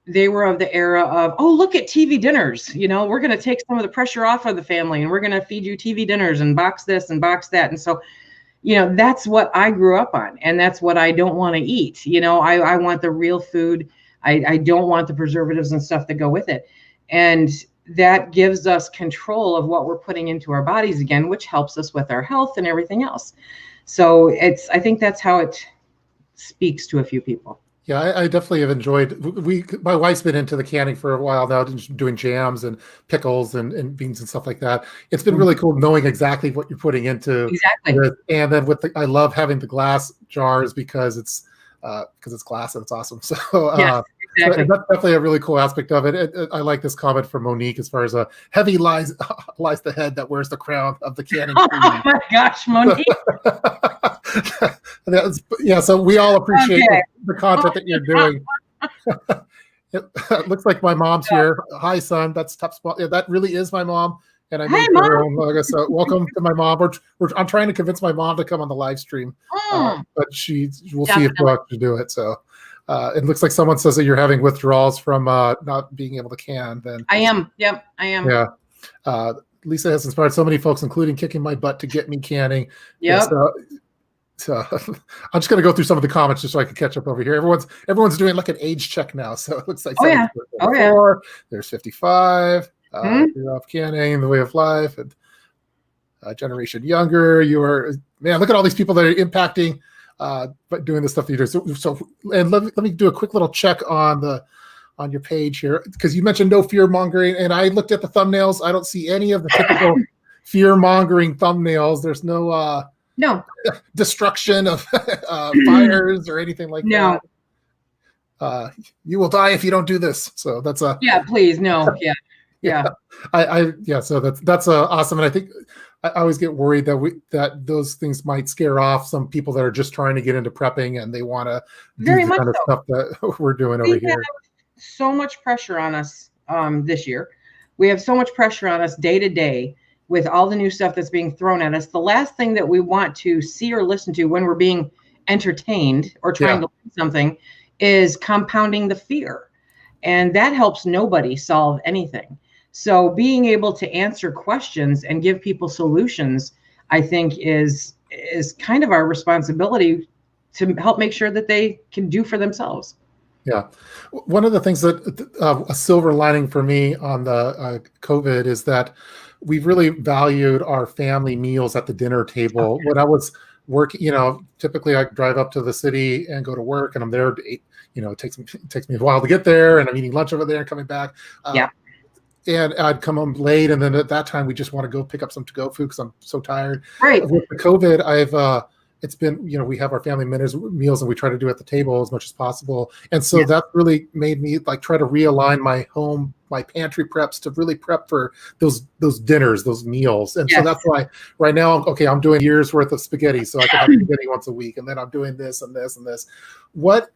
they were of the era of, oh, look at TV dinners. We're going to take some of the pressure off of the family and we're going to feed you TV dinners and box this and box that. And so, that's what I grew up on. And that's what I don't want to eat. I want the real food. I don't want the preservatives and stuff that go with it. And that gives us control of what we're putting into our bodies again, which helps us with our health and everything else. So I think that's how it speaks to a few people. Yeah, I definitely have enjoyed. My wife's been into the canning for a while now, doing jams and pickles and beans and stuff like that. It's been really cool knowing exactly what you're putting into. Exactly. And then I love having the glass jars because it's glass and it's awesome. So yeah. Exactly. So that's definitely a really cool aspect of it. I like this comment from Monique as far as heavy lies the head that wears the crown of the canning. Oh my gosh, Monique. Yeah, so we all appreciate the content that you're doing. It looks like my mom's here. Hi, son. That's top spot. Yeah, that really is my mom. And I made her own. So welcome to my mom. I'm trying to convince my mom to come on the live stream, but we'll see if we'll actually do it. So. It looks like someone says that you're having withdrawals from not being able to can. Then I am. Yep, I am. Yeah. Lisa has inspired so many folks, including kicking my butt to get me canning. Yep. So I'm just going to go through some of the comments just so I can catch up over here. Everyone's doing like an age check now. So it looks like there's 55. You're off canning, the way of life, and generation younger. Look at all these people that are impacting. But doing the stuff that you do. So and let me do a quick little check on your page here, because you mentioned no fear mongering, and I looked at the thumbnails. I don't see any of the typical fear mongering thumbnails. There's no destruction of fires or anything like that. You will die if you don't do this. So that's please no. So that's awesome, and I think. I always get worried that those things might scare off some people that are just trying to get into prepping and they want to do the kind of stuff that we're doing over here. So much pressure on us this year. We have so much pressure on us day to day with all the new stuff that's being thrown at us. The last thing that we want to see or listen to when we're being entertained or trying to learn something is compounding the fear. And that helps nobody solve anything. So being able to answer questions and give people solutions, I think is kind of our responsibility to help make sure that they can do for themselves. Yeah. One of the things that a silver lining for me on the COVID is that we've really valued our family meals at the dinner table. When I was working, typically I drive up to the city and go to work, and I'm there at 8, it takes me a while to get there, and I'm eating lunch over there and coming back. And I'd come home late, and then at that time we just want to go pick up some to-go food because I'm so tired. Right. With the COVID, it's been, we have our family meals and we try to do at the table as much as possible. And so that really made me try to realign my pantry preps to really prep for those dinners, those meals. And so that's why right now, I'm doing a year's worth of spaghetti, so I can have spaghetti once a week. And then I'm doing this and this and this. What,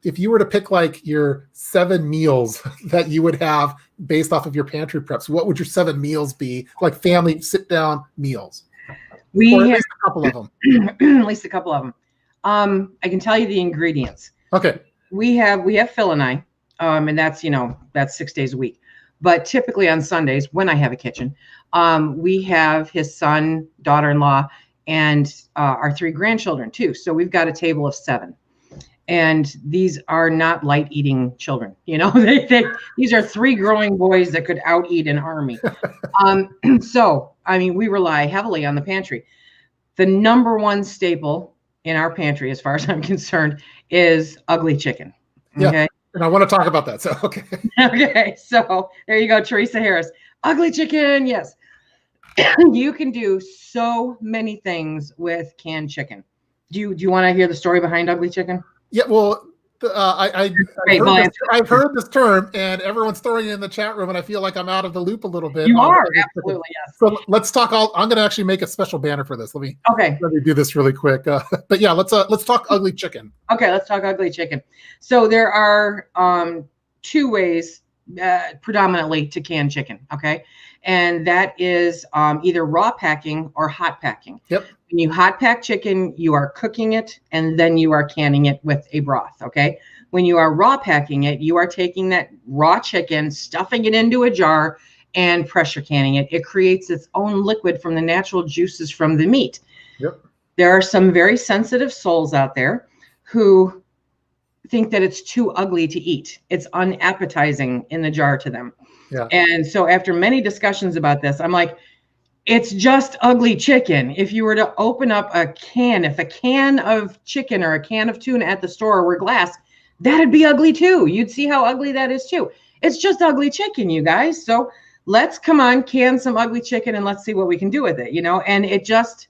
if you were to pick your 7 meals that you would have based off of your pantry preps, what would your 7 meals be? Family sit down meals. Or at least a couple of them. At least a couple of them. I can tell you the ingredients. Okay. We have Phil and I, and that's 6 days a week. But typically on Sundays, when I have a kitchen, we have his son, daughter-in-law, and our 3 grandchildren too. So we've got a table of 7. And these are not light eating children. These are 3 growing boys that could out eat an army. So, we rely heavily on the pantry. The number one staple in our pantry, as far as I'm concerned, is ugly chicken. Okay. Yeah, and I want to talk about that. So, okay. Okay. So there you go. Teresa Harris, ugly chicken. Yes. You can do so many things with canned chicken. Do you want to hear the story behind ugly chicken? Yeah, well, I've heard this term, and everyone's throwing it in the chat room, and I feel like I'm out of the loop a little bit. You are, absolutely, yes. So let's talk. I'm going to actually make a special banner for this. Let me do this really quick. But yeah, let's talk ugly chicken. Okay, let's talk ugly chicken. So there are 2 ways predominantly to can chicken. Okay, and that is either raw packing or hot packing. Yep. When you hot pack chicken, you are cooking it and then you are canning it with a broth, okay? When you are raw packing it, you are taking that raw chicken, stuffing it into a jar, and pressure canning it. It creates its own liquid from the natural juices from the meat. Yep. There are some very sensitive souls out there who think that it's too ugly to eat. It's unappetizing in the jar to them. Yeah. And so after many discussions about this, I'm like, it's just ugly chicken. If you were to open up if a can of chicken or a can of tuna at the store were glass, that'd be ugly too. You'd see how ugly that is too. It's just ugly chicken, you guys. So let's can some ugly chicken and let's see what we can do with it, and it just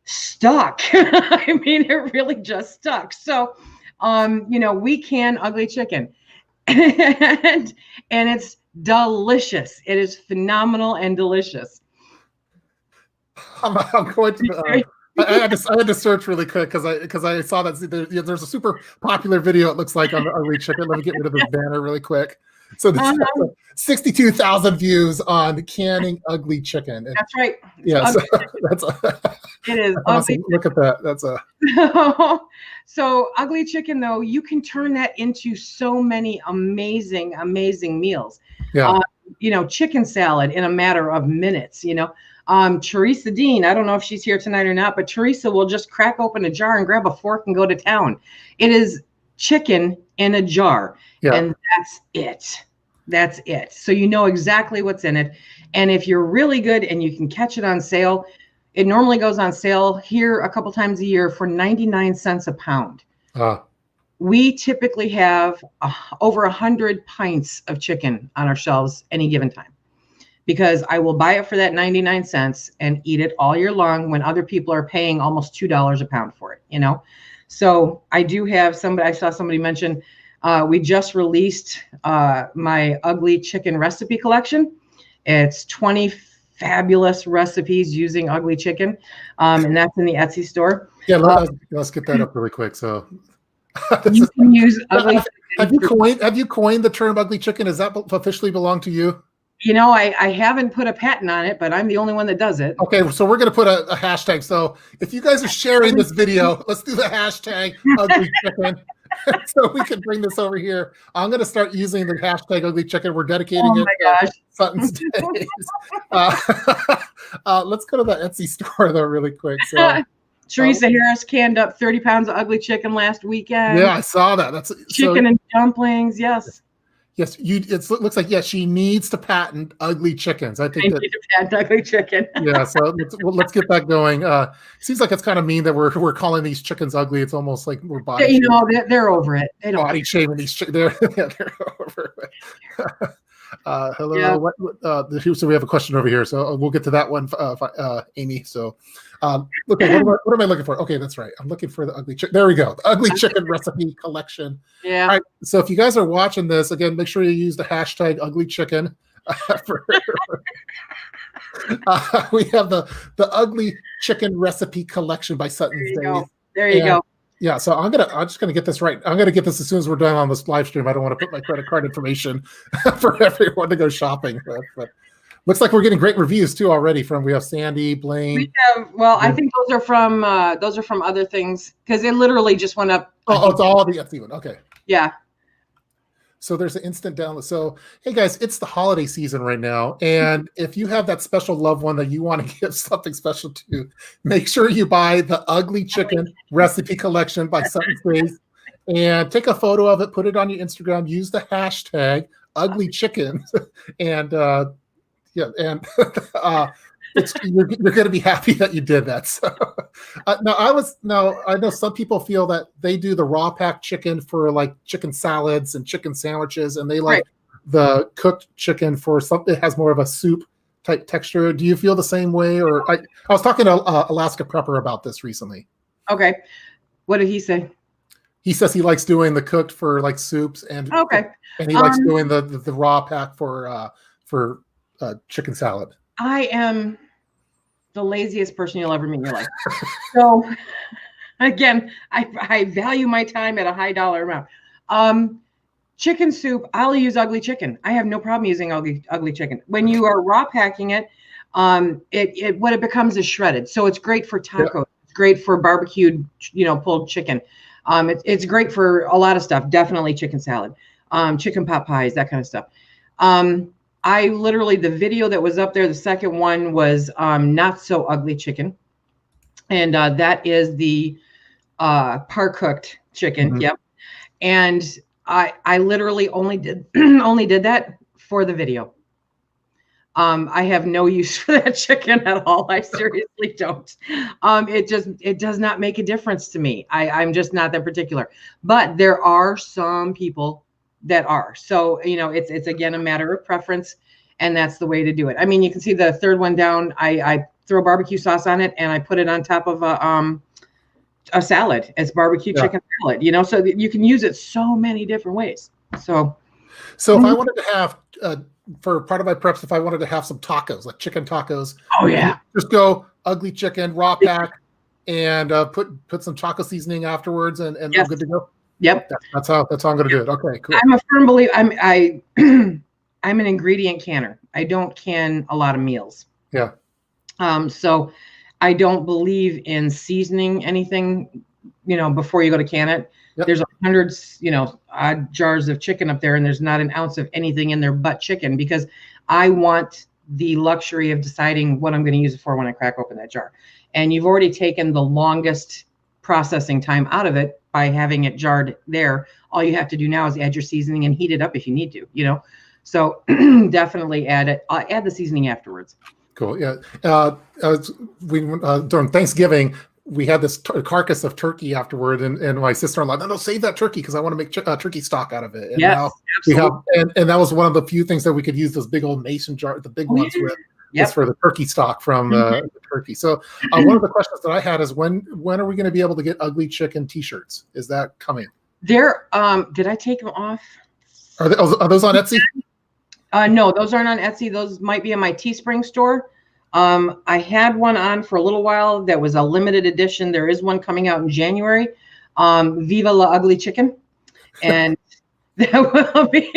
stuck. It really just stuck. So, we can ugly chicken and it's delicious. It is phenomenal and delicious. I'm going to. I had to search really quick because I saw that there's a super popular video. It looks like on the ugly chicken. Let me get rid of this banner really quick. So this 62,000 views on canning ugly chicken. That's right. Yeah, it is awesome. ugly. Look at that. That's a. So ugly chicken, though, you can turn that into so many amazing meals. Yeah. Chicken salad in a matter of minutes. Teresa Dean, I don't know if she's here tonight or not, but Teresa will just crack open a jar and grab a fork and go to town. It is chicken in a jar. Yeah. And that's it. So you know exactly what's in it. And if you're really good and you can catch it on sale, it normally goes on sale here a couple times a year for 99 cents a pound. We typically have over 100 pints of chicken on our shelves any given time, because I will buy it for that 99 cents and eat it all year long when other people are paying almost $2 a pound for it, So I do have I saw somebody mention, we just released my ugly chicken recipe collection. It's 20 fabulous recipes using ugly chicken. And that's in the Etsy store. Yeah, let's get that up really quick. So You can use ugly chicken. Have you coined the term ugly chicken? Does that officially belong to you? You know, I haven't put a patent on it, but I'm the only one that does it. Okay, so we're going to put a hashtag. So if you guys are sharing this video, let's do the hashtag ugly chicken. So we can bring this over here. I'm going to start using the hashtag ugly chicken. We're dedicating it to Sutton's Daze. Let's go to the Etsy store though, really quick. So Teresa Harris canned up 30 pounds of ugly chicken last weekend. Yeah, I saw that. That's chicken and dumplings. Yes. Yes, it looks like she needs to patent ugly chickens. I think need to patent ugly chicken. Yeah, so let's get that going. Seems like it's kind of mean that we're calling these chickens ugly. It's almost like we're body. They're over it. They don't body shaming these chickens. They're over it. Hello. Yeah. So we have a question over here. So we'll get to that one, Amy. So, okay, what am I looking for? Okay, that's right. I'm looking for the ugly chicken. There we go. The ugly chicken recipe collection. Yeah. All right. So if you guys are watching this, again, make sure you use the hashtag ugly chicken. We have the ugly chicken recipe collection by Sutton's Daze. There you go. Yeah, so I'm just gonna get this right. I'm gonna get this as soon as we're done on this live stream. I don't want to put my credit card information for everyone to go shopping with, but looks like we're getting great reviews too already. We have Sandy, Blaine. I think those are from other things because it literally just went up. Oh, it's all the Etsy one. Okay. Yeah. So there's an instant download. So, hey guys, it's the holiday season right now. And if you have that special loved one that you want to give something special to, make sure you buy the Ugly Chicken Recipe Collection by Sutton's Daze and take a photo of it, put it on your Instagram, use the hashtag Ugly Chicken. And you're going to be happy that you did that. So I know some people feel that they do the raw packed chicken for like chicken salads and chicken sandwiches, and they like the cooked chicken for something that has more of a soup type texture. Do you feel the same way? Or I was talking to Alaska Prepper about this recently. Okay. What did he say? He says he likes doing the cooked for like soups and he likes doing the raw pack for chicken salad. I am the laziest person you'll ever meet in your life. So again, I value my time at a high dollar amount. Chicken soup, I'll use ugly chicken. I have no problem using ugly chicken. When you are raw packing it, what it becomes is shredded. So it's great for tacos. Yeah. It's great for barbecued, pulled chicken. It's great for a lot of stuff. Definitely chicken salad, chicken pot pies, that kind of stuff. I literally, the video that was up there, the second one was not so ugly chicken. And that is the par cooked chicken. Mm-hmm. Yep. And I literally only did that for the video. I have no use for that chicken at all. I seriously don't. It does not make a difference to me. I'm just not that particular. But there are some people that are. So, it's again a matter of preference, and that's the way to do it. I mean, you can see the third one down. I throw barbecue sauce on it and I put it on top of a salad as barbecue chicken salad, so that you can use it so many different ways. So if I wanted to have for part of my preps, if I wanted to have some tacos, like chicken tacos, just go ugly chicken, raw pack, and put some taco seasoning afterwards, and we're good to go. Yep, that's how I'm going to do it. Okay, cool. I'm a firm believer. I'm an ingredient canner. I don't can a lot of meals. Yeah. So I don't believe in seasoning anything, before you go to can it. Yep. There's hundreds, odd jars of chicken up there, and there's not an ounce of anything in there but chicken, because I want the luxury of deciding what I'm going to use it for when I crack open that jar. And you've already taken the longest processing time out of it by having it jarred there. All you have to do now is add your seasoning and heat it up if you need to, So definitely add it. Add the seasoning afterwards. Cool. Yeah. During Thanksgiving, we had this carcass of turkey afterward, and my sister-in-law, no, save that turkey because I want to make turkey stock out of it. And now absolutely. And that was one of the few things that we could use those big old mason jar, the big ones with. Yep. For the turkey stock from the turkey. So one of the questions that I had is when are we going to be able to get ugly chicken t-shirts? Is that coming? There. Did I take them off? Are those on Etsy? No, those aren't on Etsy. Those might be in my Teespring store. I had one on for a little while that was a limited edition. There is one coming out in January. Viva la Ugly Chicken. And that will be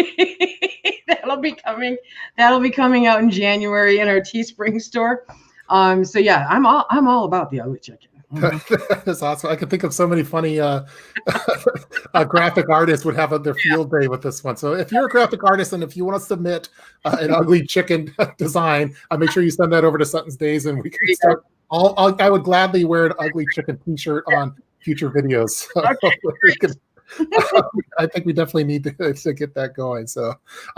that'll be coming out in January in our Teespring store. So yeah, I'm all about the ugly chicken. That's awesome. I can think of so many funny graphic artists would have their field day with this one. So if you're a graphic artist and if you want to submit an ugly chicken design, make sure you send that over to SUTTONS DAZE and we can start. I would gladly wear an ugly chicken t-shirt on future videos. So I think we definitely need to get that going. So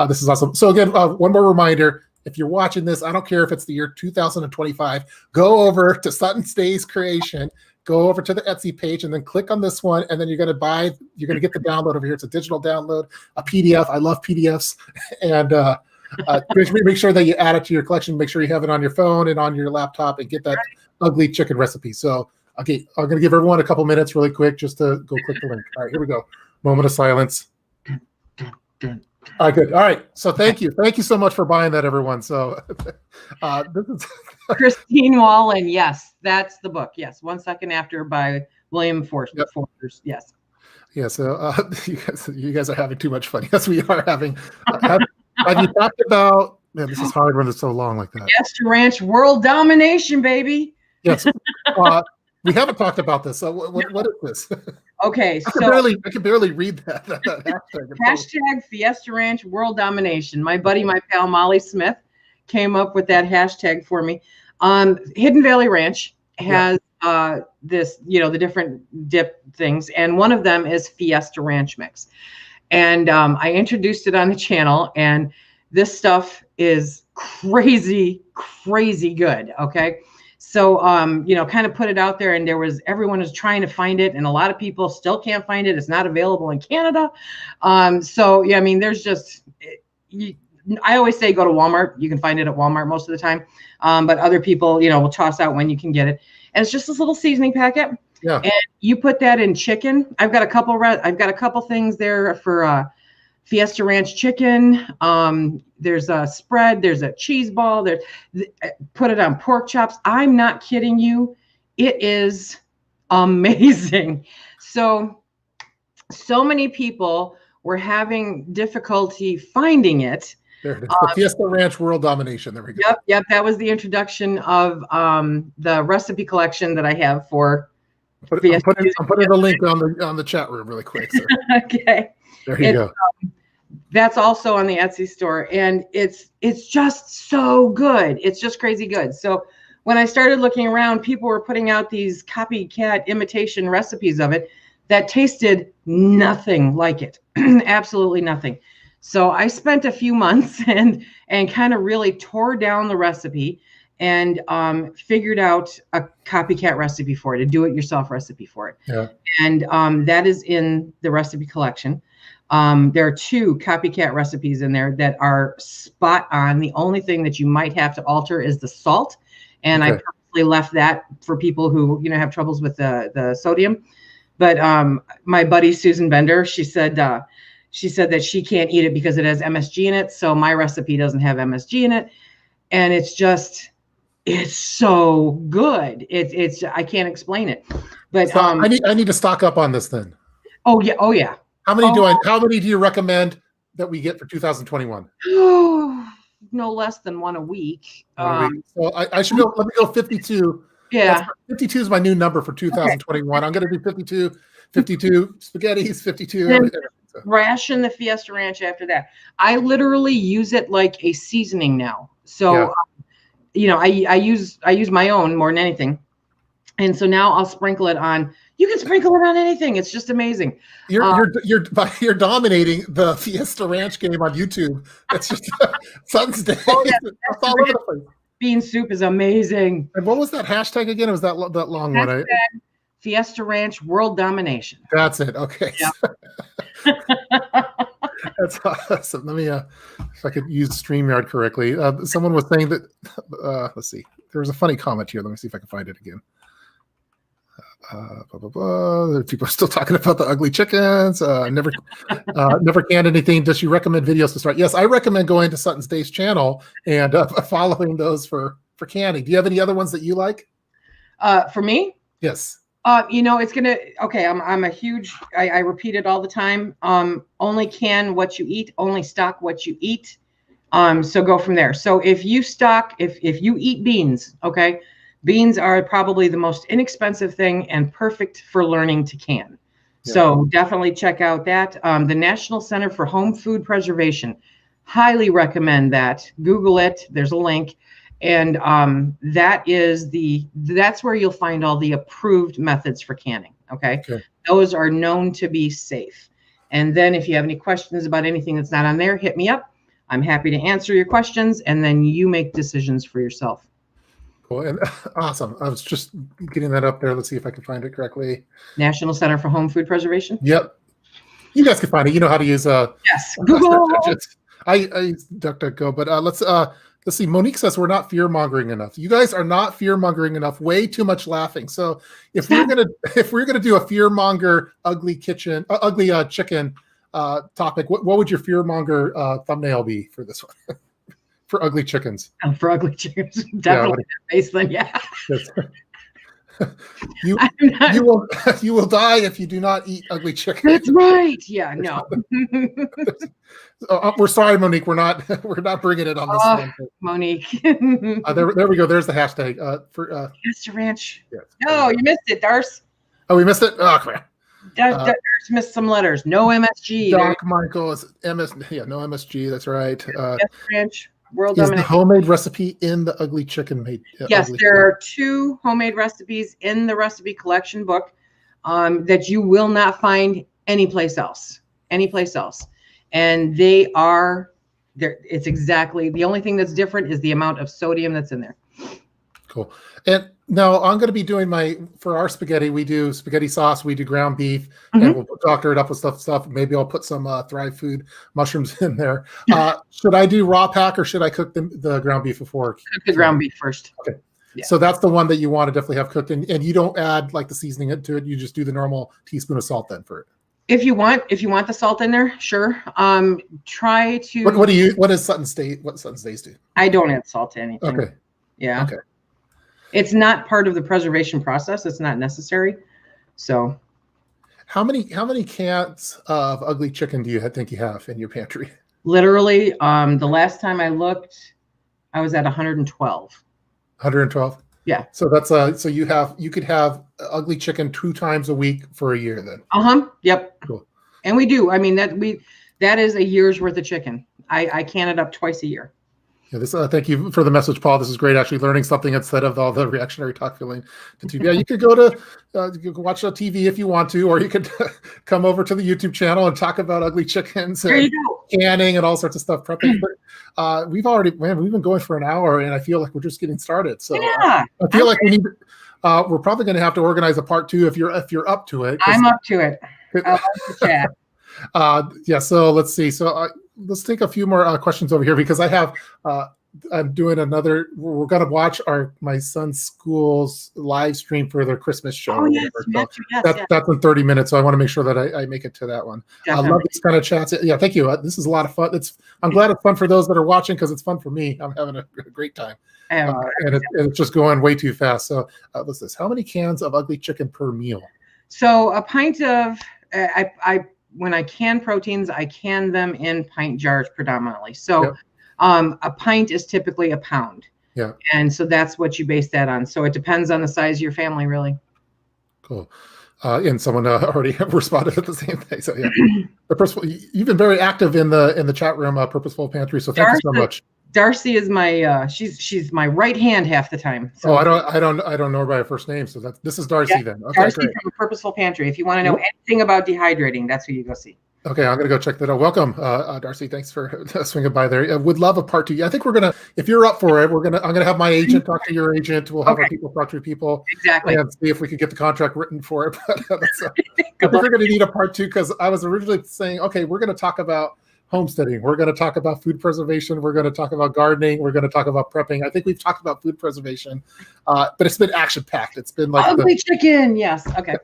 this is awesome. So again, one more reminder. If you're watching this, I don't care if it's the year 2025, go over to SUTTONS DAZE Creation, go over to the Etsy page, and then click on this one, and then you're going to get the download over here. It's a digital download, a PDF. I love PDFs. And make sure that you add it to your collection. Make sure you have it on your phone and on your laptop and get that ugly chicken recipe. So, okay, I'm going to give everyone a couple minutes really quick just to go click the link. All right, here we go. Moment of silence. All right, good. All right. So thank you. Thank you so much for buying that, everyone. So this is Christine Wallen. Yes, that's the book. Yes. 1 Second After by William Forster. Yep. Yes. Yeah. So you guys are having too much fun. Yes, we are having. Have you talked about, man, this is hard when it's so long like that. Yes, to Ranch World Domination, baby. Yes. We haven't talked about this. So what is this? Okay, I can barely read that hashtag. Hashtag Fiesta Ranch World Domination. My buddy, my pal Molly Smith, came up with that hashtag for me. Hidden Valley Ranch has this, the different dip things, and one of them is Fiesta Ranch Mix. And I introduced it on the channel, and this stuff is crazy, crazy good. Okay. So, kind of put it out there, and everyone is trying to find it, and a lot of people still can't find it. It's not available in Canada. So yeah, I mean, there's just, I always say go to Walmart. You can find it at Walmart most of the time. But other people, will toss out when you can get it. And it's just this little seasoning packet. Yeah. And you put that in chicken. I've got a couple things there for Fiesta Ranch chicken. There's a spread. There's a cheese ball. Put it on pork chops. I'm not kidding you. It is amazing. So many people were having difficulty finding it. There it is. The Fiesta Ranch World Domination. There we go. Yep. That was the introduction of the recipe collection that I have for. I'm putting the link on the chat room really quick. So. Okay. There you go. That's also on the Etsy store, and it's just so good. It's just crazy good. So when I started looking around, people were putting out these copycat imitation recipes of it that tasted nothing like it. Absolutely nothing. So I spent a few months and kind of really tore down the recipe and figured out a copycat recipe for it, a do-it-yourself recipe for it. Yeah. And that is in the recipe collection. There are 2 copycat recipes in there that are spot on. The only thing that you might have to alter is the salt. And okay. I purposely left that for people who, have troubles with the sodium. But my buddy, Susan Bender, she said that she can't eat it because it has MSG in it. So my recipe doesn't have MSG in it. And it's so good. It's I can't explain it. But so I need to stock up on this then. Oh yeah. How many do you recommend that we get for 2021? No less than one a week. So I should go. Let me go 52. Yeah, 52 is my new number for 2021. Okay. I'm going to do 52 spaghettis, 52. Ration the Fiesta Ranch after that. I literally use it like a seasoning now. So, I use my own more than anything. And so now I'll sprinkle it on. You can sprinkle it on anything. It's just amazing. You're dominating the Fiesta Ranch game on YouTube. It's just SUTTONS DAZE. Oh, yeah, that's all over the place. Bean soup is amazing. And what was that hashtag again? It was that long one. Fiesta Ranch World Domination. That's it. Okay. Yep. That's awesome. Let me if I could use StreamYard correctly. Someone was saying that let's see. There was a funny comment here. Let me see if I can find it again. People are still talking about the ugly chickens. Never canned anything. Does she recommend videos to start? Yes, I recommend going to SUTTONS DAZE channel and following those for canning. Do you have any other ones that you like? For me? Yes. It's gonna. Okay, I'm a huge. I repeat it all the time. Only can what you eat. Only stock what you eat. So go from there. So if you eat beans, okay, beans are probably the most inexpensive thing and perfect for learning to can. Yeah. So definitely check out that. The National Center for Home Food Preservation. Highly recommend that. Google it. There's a link. And that's where you'll find all the approved methods for canning. Okay. Those are known to be safe. And then if you have any questions about anything that's not on there, hit me up. I'm happy to answer your questions, and then you make decisions for yourself. Cool. And awesome. I was just getting that up there. Let's see if I can find it correctly. National Center for Home Food Preservation. Yep. You guys can find it. You know how to use yes, Google. I use DuckDuckGo, but let's see. Monique says we're not fear mongering enough. You guys are not fear mongering enough. Way too much laughing. So if we're gonna do a fear monger ugly chicken topic, what would your fear monger thumbnail be for this one? For ugly chickens. For ugly chickens, definitely Baseline. Yeah. You will die if you do not eat ugly chicken. That's right. Yeah. No. We're sorry, Monique. We're not bringing it on this one. Monique. There we go. There's the hashtag for Mr. Ranch. Yes. No, you missed it, Darce. Oh, we missed it. Oh, crap. Darce missed some letters. No MSG. Doc Michael is MS. Yeah, no MSG. That's right. Mr. Ranch. World is the homemade recipe in the ugly chicken made? Yes, there are 2 homemade recipes in the recipe collection book that you will not find anyplace else. And they are there. It's exactly the only thing that's different is the amount of sodium that's in there. Cool. And now I'm going to be doing for our spaghetti, we do spaghetti sauce, we do ground beef, and we'll doctor it up with stuff. Maybe I'll put some Thrive Food mushrooms in there. Should I do raw pack or should I cook the ground beef before? Cook the ground beef first. Okay. Yeah. So that's the one that you want to definitely have cooked, and you don't add like the seasoning to it. You just do the normal teaspoon of salt then for it. If you want the salt in there, sure. Try to. What does Sutton's Daze do? I don't add salt to anything. Okay. Yeah. Okay. It's not part of the preservation process. It's not necessary. So. How many cans of ugly chicken do you think you have in your pantry? Literally, the last time I looked, I was at 112. 112. Yeah. So that's so you could have ugly chicken 2 times a week for a year then. Yep. Cool. And we do. I mean that is a year's worth of chicken. I can it up twice a year. Yeah, thank you for the message, Paul. This is great. Actually learning something instead of all the reactionary talk feeling to TV. Yeah, you could go to you can watch on TV if you want to, or you could come over to the YouTube channel and talk about ugly chickens and canning and all sorts of stuff. Prepping. But, we've been going for an hour, and I feel like we're just getting started. So yeah, I feel like we need. We're probably going to have to organize a part 2 if you're up to it. I'm up to it. I'll like to chat. Yeah. So let's see. So let's take a few more questions over here because I have. I'm doing another. We're going to watch my son's school's live stream for their Christmas show. Oh yes, that's in 30 minutes. So I want to make sure that I make it to that one. Definitely. I love these kind of chats. Yeah, thank you. This is a lot of fun. I'm glad it's fun for those that are watching because it's fun for me. I'm having a great time. And it's just going way too fast. So what's this? How many cans of ugly chicken per meal? So a pint of when I can proteins, I can them in pint jars predominantly. So. Yep. A pint is typically a pound. Yeah. And so that's what you base that on. So it depends on the size of your family, really. Cool. And someone already responded at the same thing. So yeah, you've been very active in the chat room, Purposeful Pantry. So thank you so much. Darcy is my she's my right hand half the time. So. Oh, I don't know her by her first name. So this is Darcy then. Okay, Darcy great. From Purposeful Pantry. If you want to know anything about dehydrating, that's who you go see. Okay, I'm gonna go check that out. Welcome, Darcy. Thanks for swinging by there. Would love a part 2. I think we're gonna, if you're up for it, I'm gonna have my agent talk to your agent. We'll have our people talk to people. Exactly. And see if we can get the contract written for it. But I think we're gonna need a part 2 because I was originally saying, okay, we're gonna talk about homesteading. We're going to talk about food preservation. We're going to talk about gardening. We're going to talk about prepping. I think we've talked about food preservation, but it's been action packed. It's been like ugly chicken. Yes. Okay.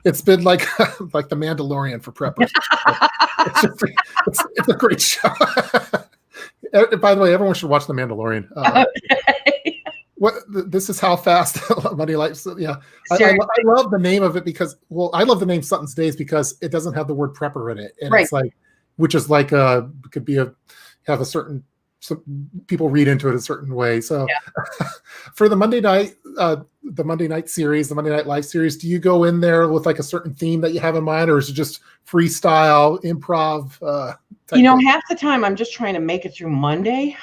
It's been like the Mandalorian for preppers. It's a great show. By the way, everyone should watch the Mandalorian. This is how fast Monday Night. Yeah, I love the name of it because, well, I love the name Sutton's Daze because it doesn't have the word prepper in it, and it's like, which is like could be have a certain, some people read into it a certain way. So for the Monday night series, the Monday Night Live series, do you go in there with like a certain theme that you have in mind, or is it just freestyle improv? Half the time I'm just trying to make it through Monday.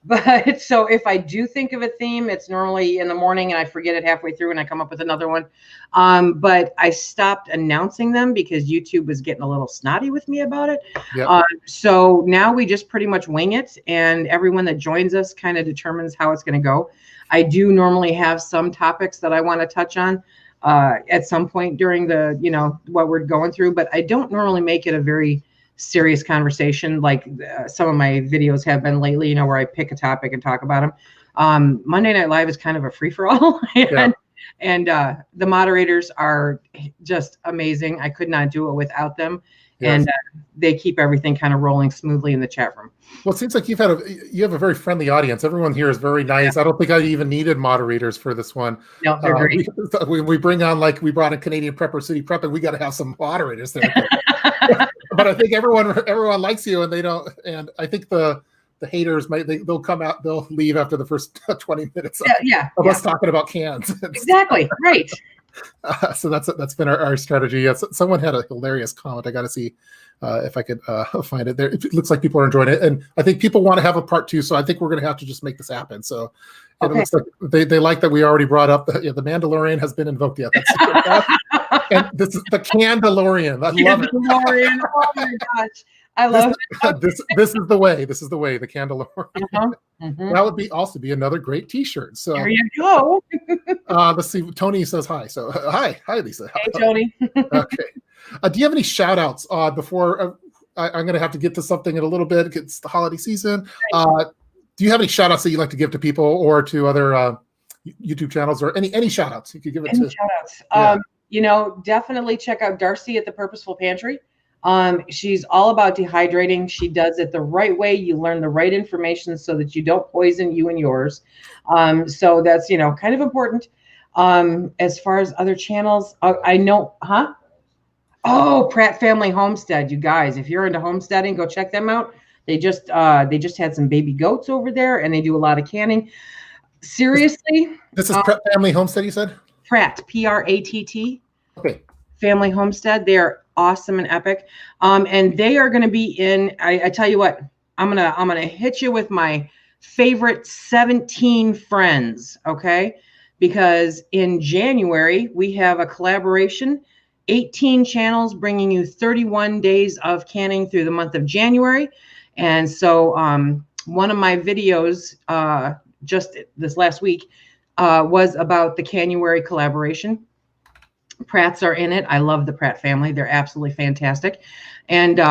But so if I do think of a theme, it's normally in the morning and I forget it halfway through and I come up with another one. But I stopped announcing them because YouTube was getting a little snotty with me about it. Yep. So now we just pretty much wing it, and everyone that joins us kind of determines how it's going to go. I do normally have some topics that I want to touch on at some point during the, what we're going through, but I don't normally make it a very serious conversation like some of my videos have been lately, where I pick a topic and talk about them. Monday Night Live is kind of a free-for-all. and the moderators are just amazing. I could not do it without them. Yes. And they keep everything kind of rolling smoothly in the chat room. Well, it seems like you have a very friendly audience. Everyone here is very nice. I don't think I even needed moderators for this one. No, they're great. We bring on, like, we brought in Canadian Prepper City Prep, and we got to have some moderators there. But I think everyone likes you, and they don't. And I think the haters they'll come out, they'll leave after the first 20 minutes of us talking about cans. Exactly, right. So that's been our strategy. Yes, someone had a hilarious comment. I got to see if I could find it there. It looks like people are enjoying it, and I think people want to have a part 2. So I think we're going to have to just make this happen. So it looks like they like that we already brought up the Mandalorian has been invoked yet. And this is the Candalorian. I love it. Oh my gosh. I love it. This is the way. This is the way. The Candalorian. That would also be another great T-shirt. So there you go. Let's see. Tony says hi. So hi, Lisa. Hey, Tony. Okay. Do you have any shout outs before I'm going to have to get to something in a little bit? It's the holiday season. Do you have any shout outs that you'd like to give to people or to other YouTube channels, or any shout outs you could give it to? Shout outs. Definitely check out Darcy at the Purposeful Pantry. She's all about dehydrating. She does it the right way. You learn the right information so that you don't poison you and yours. So that's, kind of important. As far as other channels, I know, Oh, Pratt Family Homestead. You guys, if you're into homesteading, go check them out. They just had some baby goats over there, and they do a lot of canning. Seriously. This is Pratt Family Homestead, you said? Pratt, Pratt. Okay. Family Homestead. They're awesome and epic. And they are going to be in, I tell you what, I'm going to hit you with my favorite 17 friends. Okay. Because in January, we have a collaboration, 18 channels bringing you 31 days of canning through the month of January. And so, one of my videos, just this last week, was about the Canuary collaboration. Pratts are in it. I love the Pratt family. They're absolutely fantastic. And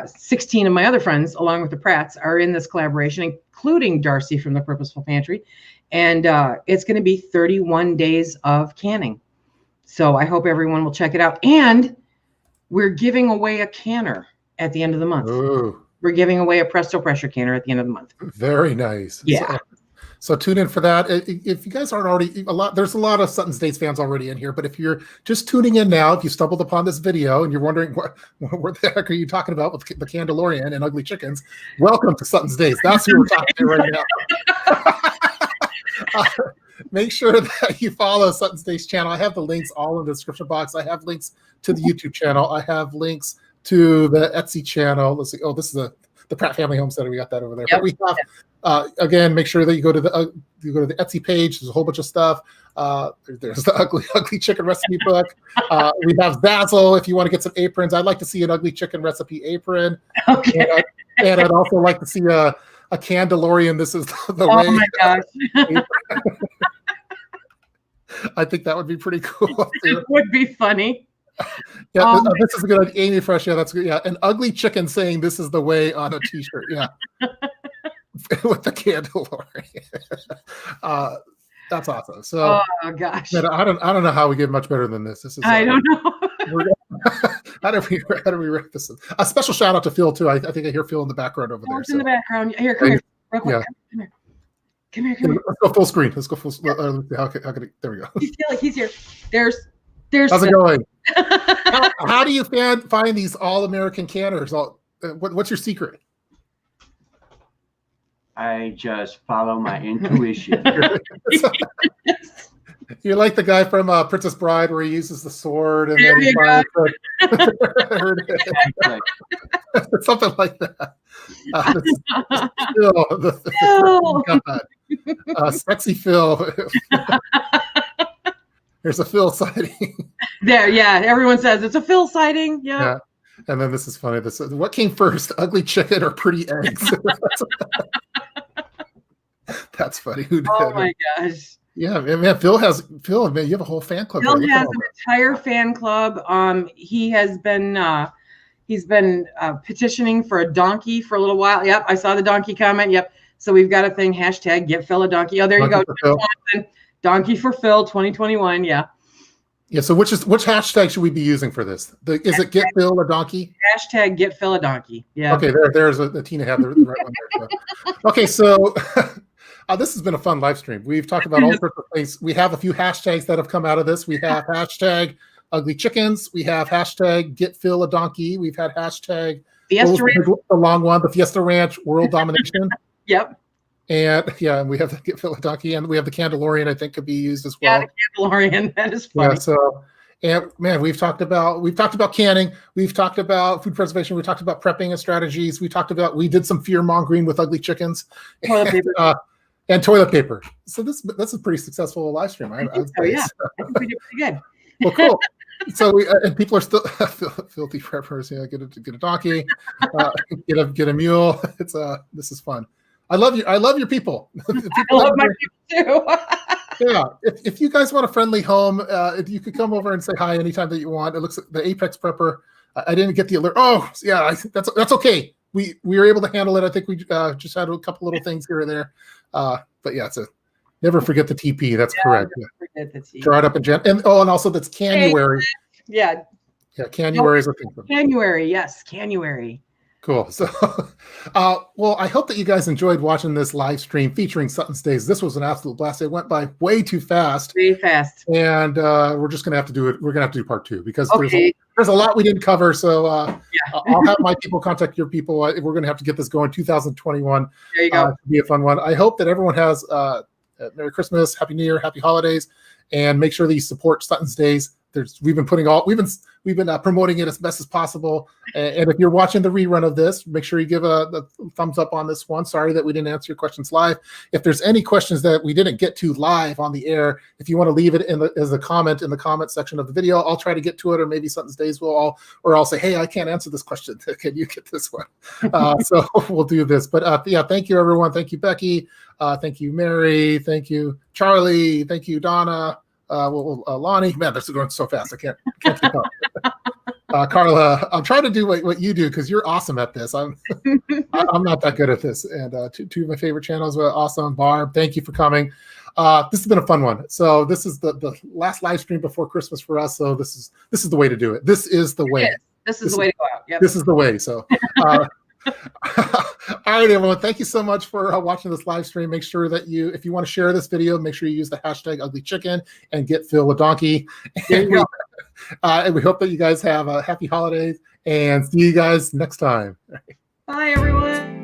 16 of my other friends, along with the Pratts, are in this collaboration, including Darcy from the Purposeful Pantry. And it's going to be 31 days of canning. So I hope everyone will check it out. And we're giving away a canner at the end of the month. Ooh. We're giving away a Presto Pressure canner at the end of the month. Very nice. Yeah. So tune in for that. If you guys aren't already, there's a lot of Sutton's Daze fans already in here, but if you're just tuning in now, if you stumbled upon this video and you're wondering what the heck are you talking about with the Candalorian and ugly chickens, welcome to Sutton's Daze. That's who we're talking to right now. Make sure that you follow Sutton's Daze channel. I have the links all in the description box. I have links to the YouTube channel. I have links to the Etsy channel. Let's see. Oh, this is the Pratt Family Homestead. We got that over there. Yep. But we have, again, make sure that you go to the Etsy page. There's a whole bunch of stuff. There's the ugly chicken recipe book. We have Zazzle if you want to get some aprons. I'd like to see an ugly chicken recipe apron. Okay. And I'd also like to see a Candalorian. This is the way. Oh my gosh. I think that would be pretty cool. It would be funny. Yeah, this is a good idea. Amy Fresh. Yeah, that's good. Yeah, an ugly chicken saying "This is the way" on a T-shirt. Yeah, with the Candalorian. That's awesome. So, oh gosh, I don't know how we get much better than this. This is I don't know. How do we wrap this? A special shout out to Phil too. I think I hear Phil in the background over there. In the background. Here, come here. Real quick. Yeah. Come Come here, come here. Let's go full screen. Let's go full. How could it, there we go. He's here. There's. How's it going? How do you find these all-American canners? What's your secret? I just follow my intuition. You're like the guy from Princess Bride where he uses the sword and then he finds something like that. Sexy Phil. There's a Phil sighting. There, yeah. Everyone says it's a Phil sighting. Yeah. And then this is funny. This is, what came first, ugly chicken or pretty eggs? That's funny. Who did? Oh my gosh. Yeah, man. Phil, man, you have a whole fan club. Phil has an entire fan club. He has been petitioning for a donkey for a little while. Yep, I saw the donkey comment. Yep. So we've got a thing, hashtag get Phil a donkey. Oh, there you go. Donkey for Phil 2021. Yeah. Yeah. So which hashtag should we be using for this? Is it get Phil a donkey? Hashtag get Phil a donkey. Yeah. Okay. There's the Tina had the right one there. So. Okay. So this has been a fun live stream. We've talked about all sorts of things. We have a few hashtags that have come out of this. We have hashtag ugly chickens. We have hashtag get Phil a donkey. We've had hashtag Fiesta Ranch. The long one, the Fiesta Ranch world domination. Yep. And we have the get Phil a donkey, and we have the Candelorian. I think could be used as well. Yeah, the Candelorian. That is funny. Yeah. So, and man, we've talked about canning. We've talked about food preservation. We talked about prepping and strategies. We did some fear mongering with ugly chickens. Toilet paper. And toilet paper. So that's a pretty successful live stream. I think so, yeah. I think we did pretty good. Well, cool. So and people are still filthy preppers. Yeah, get a donkey, get a mule. This is fun. I love you. I love your people. I love my people too. Yeah, if you guys want a friendly home, if you could come over and say hi anytime that you want. It looks like the Apex Prepper. I didn't get the alert. Oh, yeah, I think that's okay. We were able to handle it. I think we just had a couple little things here and there. But yeah, never forget the TP. That's correct. Never forget the TP. Draw it up and also that's Canuary. Yeah. Yeah, Canuary is a thing. Canuary, yes, Canuary. Cool. So, well, I hope that you guys enjoyed watching this live stream featuring SUTTONS DAZE. This was an absolute blast. It went by way too fast. Way fast. And we're just going to have to do it. We're going to have to do part 2 because there's a lot we didn't cover. So I'll have my people contact your people. We're going to have to get this going 2021. There you go. To be a fun one. I hope that everyone has Merry Christmas, Happy New Year, Happy Holidays, and make sure that you support SUTTONS DAZE. We've been promoting it as best as possible. And if you're watching the rerun of this, make sure you give a thumbs up on this one. Sorry that we didn't answer your questions live. If there's any questions that we didn't get to live on the air, if you want to leave it as a comment in the comment section of the video, I'll try to get to it, or maybe SUTTONS DAZE will, or I'll say, hey, I can't answer this question. Can you get this one? So we'll do this. But yeah, thank you, everyone. Thank you, Becky. Thank you, Mary. Thank you, Charlie. Thank you, Donna. Lonnie, man, this is going so fast. I can't keep up. Carla, I'm trying to do what you do because you're awesome at this. I'm not that good at this. And two of my favorite channels were awesome. Barb, thank you for coming. This has been a fun one. So this is the last live stream before Christmas for us. So this is the way to do it. This is the way. This is the way to go out. Yep. This is the way. So. All right, everyone. Thank you so much for watching this live stream. Make sure that if you want to share this video, make sure you use the hashtag ugly chicken and get Phil a donkey. And we hope that you guys have a happy holidays and see you guys next time. Bye, everyone.